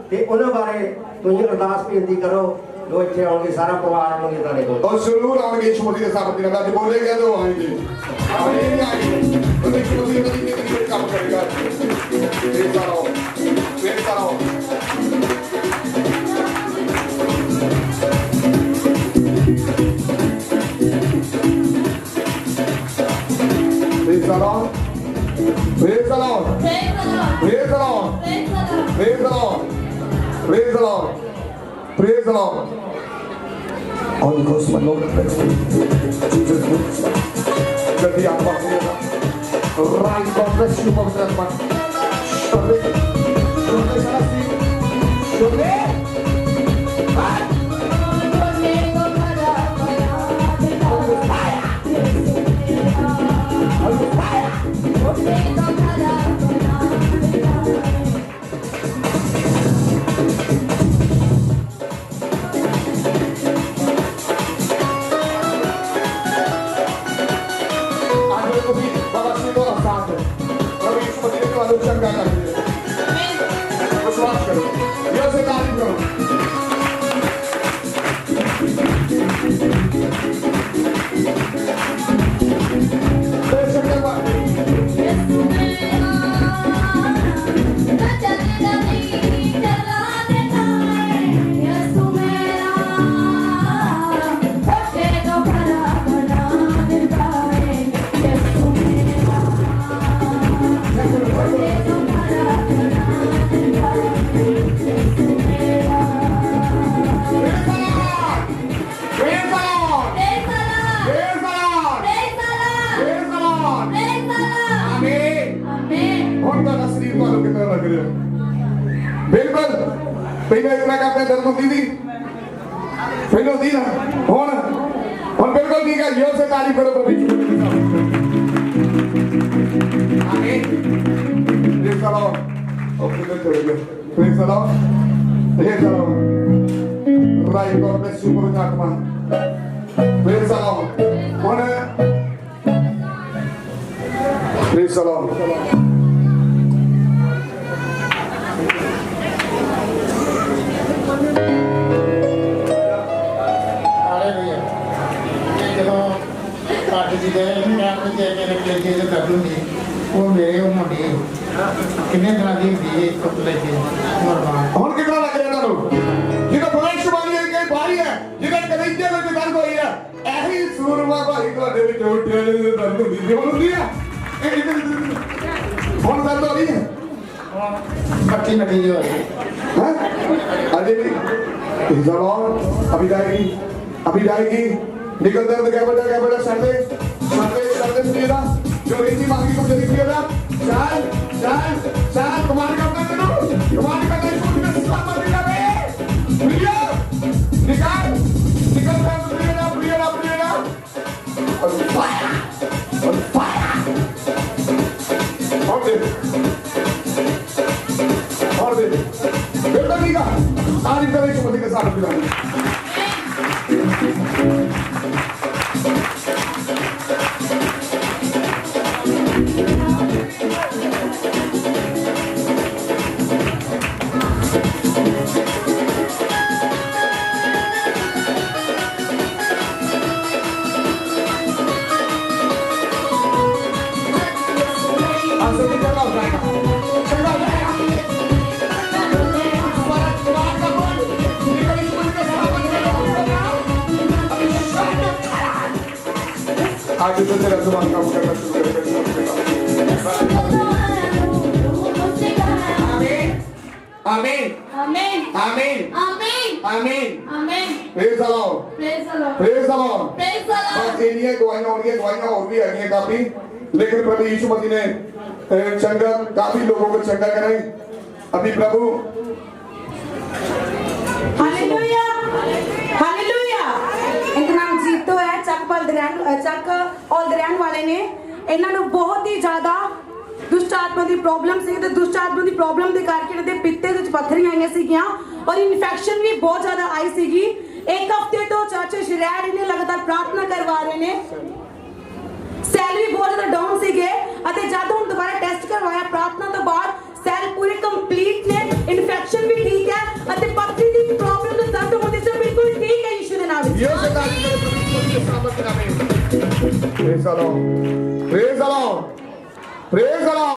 ਤੇ ਉਹਨਾਂ ਬਾਰੇ ਤੁਸੀਂ ਅਰਦਾਸ ਬੇਨਤੀ ਕਰੋ ਜੋ ਇੱਥੇ ਆਉਣਗੇ, ਸਾਰਾ ਪਰਿਵਾਰ ਆਉਣਗੇ ਤੁਹਾਡੇ ਕੋਲ। और जरूर आएंगे यीशु मसीह के साथ दिन आज बोलेगा तो आएंगे आएंगे तो यीशु मसीह के काम करेगा। प्रेज करो Praise the Lord. Praise the Lord. Praise the Lord. Praise the Lord. Praise the Lord. Praise the Lord. Holy Ghost, my Lord, bless me. Jesus, bless me. Jadi apa punya? Right, God bless you, Mother Teresa. Shole, shole sana si, shole. चंगा कर दिया विश्वास करो ये से तारीफ करो बिल्कुल पहले इतना करते दर्द होती थी पहले होती ना और बिल्कुल ठीक है यो से तारीफ करो प्रभु आमीन प्रेज द लॉर्ड ओके तो चलो praise the Lord praise the Lord right God bless you for आत्मा प्रेज द लॉर्ड और प्रेज द लॉर्ड जी गए मैं आपको मेरे कलेजे से कर लूँगी वो मेरे मुंडी कितने तरह की होती है इसको कलेजे और कितना लग रहा है लोग जिधर भविष्यवाणी है कई भाई है जिधर कलेजे में दर्द होई है ऐसी सूरमा भाई को दे के उठे ने दर्द होती है बोल दिया कौन दर्द हो रही है कच्ची नटी जो है अरे भी जरूर अभी जाएगी निकल दर्द क्या बेटा सर्दे सुनिएगा जो रीति मांगी को देखिएगा चाल तुम्हारे का कर दो तुम्हारे का नहीं सुनने से सब मत जावे प्रिया निकल दर्द प्रिया और फायर और दे बेटा निका तारीफ करें यीशु मसीह के साथ पिलाने आज तो तेरा जुबान काम करना शुरू करेगा आमीन आमीन आमीन आमीन आमीन praise the Lord praise the Lord बस ये गवाहियां और भी है काफी लेकिन प्रभु यीशु मसीह ने चंगा काफी लोगों को चंगा कराई अभी प्रभु हालेलुया हालेलुया इनका नाम जीतो है ਚੱਕ ਔਲਦਰਿਆਣ ਵਾਲੇ ਨੇ ਇਹਨਾਂ ਨੂੰ ਬਹੁਤ ਹੀ ਜ਼ਿਆਦਾ ਦੁਸ਼ਟ ਆਤਮਾ ਦੀ ਪ੍ਰੋਬਲਮ ਸੀ ਤੇ ਦੁਸ਼ਟ ਆਤਮਾ ਦੀ ਪ੍ਰੋਬਲਮ ਦੇ ਕਰਕੇ ਇਹਨਾਂ ਦੇ ਪਿੱਤੇ ਦੇ ਵਿੱਚ ਪੱਥਰੀਆਂ ਆਈਆਂ ਸੀਗੀਆਂ ਔਰ ਇਨਫੈਕਸ਼ਨ ਵੀ ਬਹੁਤ ਜ਼ਿਆਦਾ ਆਈ ਸੀਗੀ ਇੱਕ ਹਫ਼ਤੇ ਤੋਂ ਚਰਚ ਸ਼ਹਿਰ ਇਹਨੇ ਲਗਾਤਾਰ ਪ੍ਰਾਰਥਨਾ ਕਰਵਾ ਰਹੇ ਨੇ ਸੈੱਲ ਵੀ ਬਹੁਤ ਜ਼ਿਆਦਾ ਡਾਊਨ ਸੀਗੇ ਅਤੇ ਜਦ ਹੁਣ ਦੁਬਾਰਾ ਟੈਸਟ ਕਰਵਾਇਆ ਪ੍ਰਾਰਥਨਾ ਤੋਂ ਬਾਅਦ ਸੈੱਲ ਪੂਰੇ ਕੰਪਲੀਟ ਨੇ, ਇਨਫੈਕਸ਼ਨ ਵੀ ਠੀਕ ਹੈ ਅਤੇ ਪੱਥਰੀ ਦੀ ਪ੍ਰੋਬਲਮ ਤੋਂ ਦਰਦ ਹੁੰਦੀ ਸੀ ਬਿਲਕੁਲ ਠੀਕ ਹੈ ਯਿਸੂ ਦੇ ਨਾਮ ਵਿੱਚ। Dios se da el Espíritu Santo. Praise the Lord. Praise the Lord. Praise the Lord.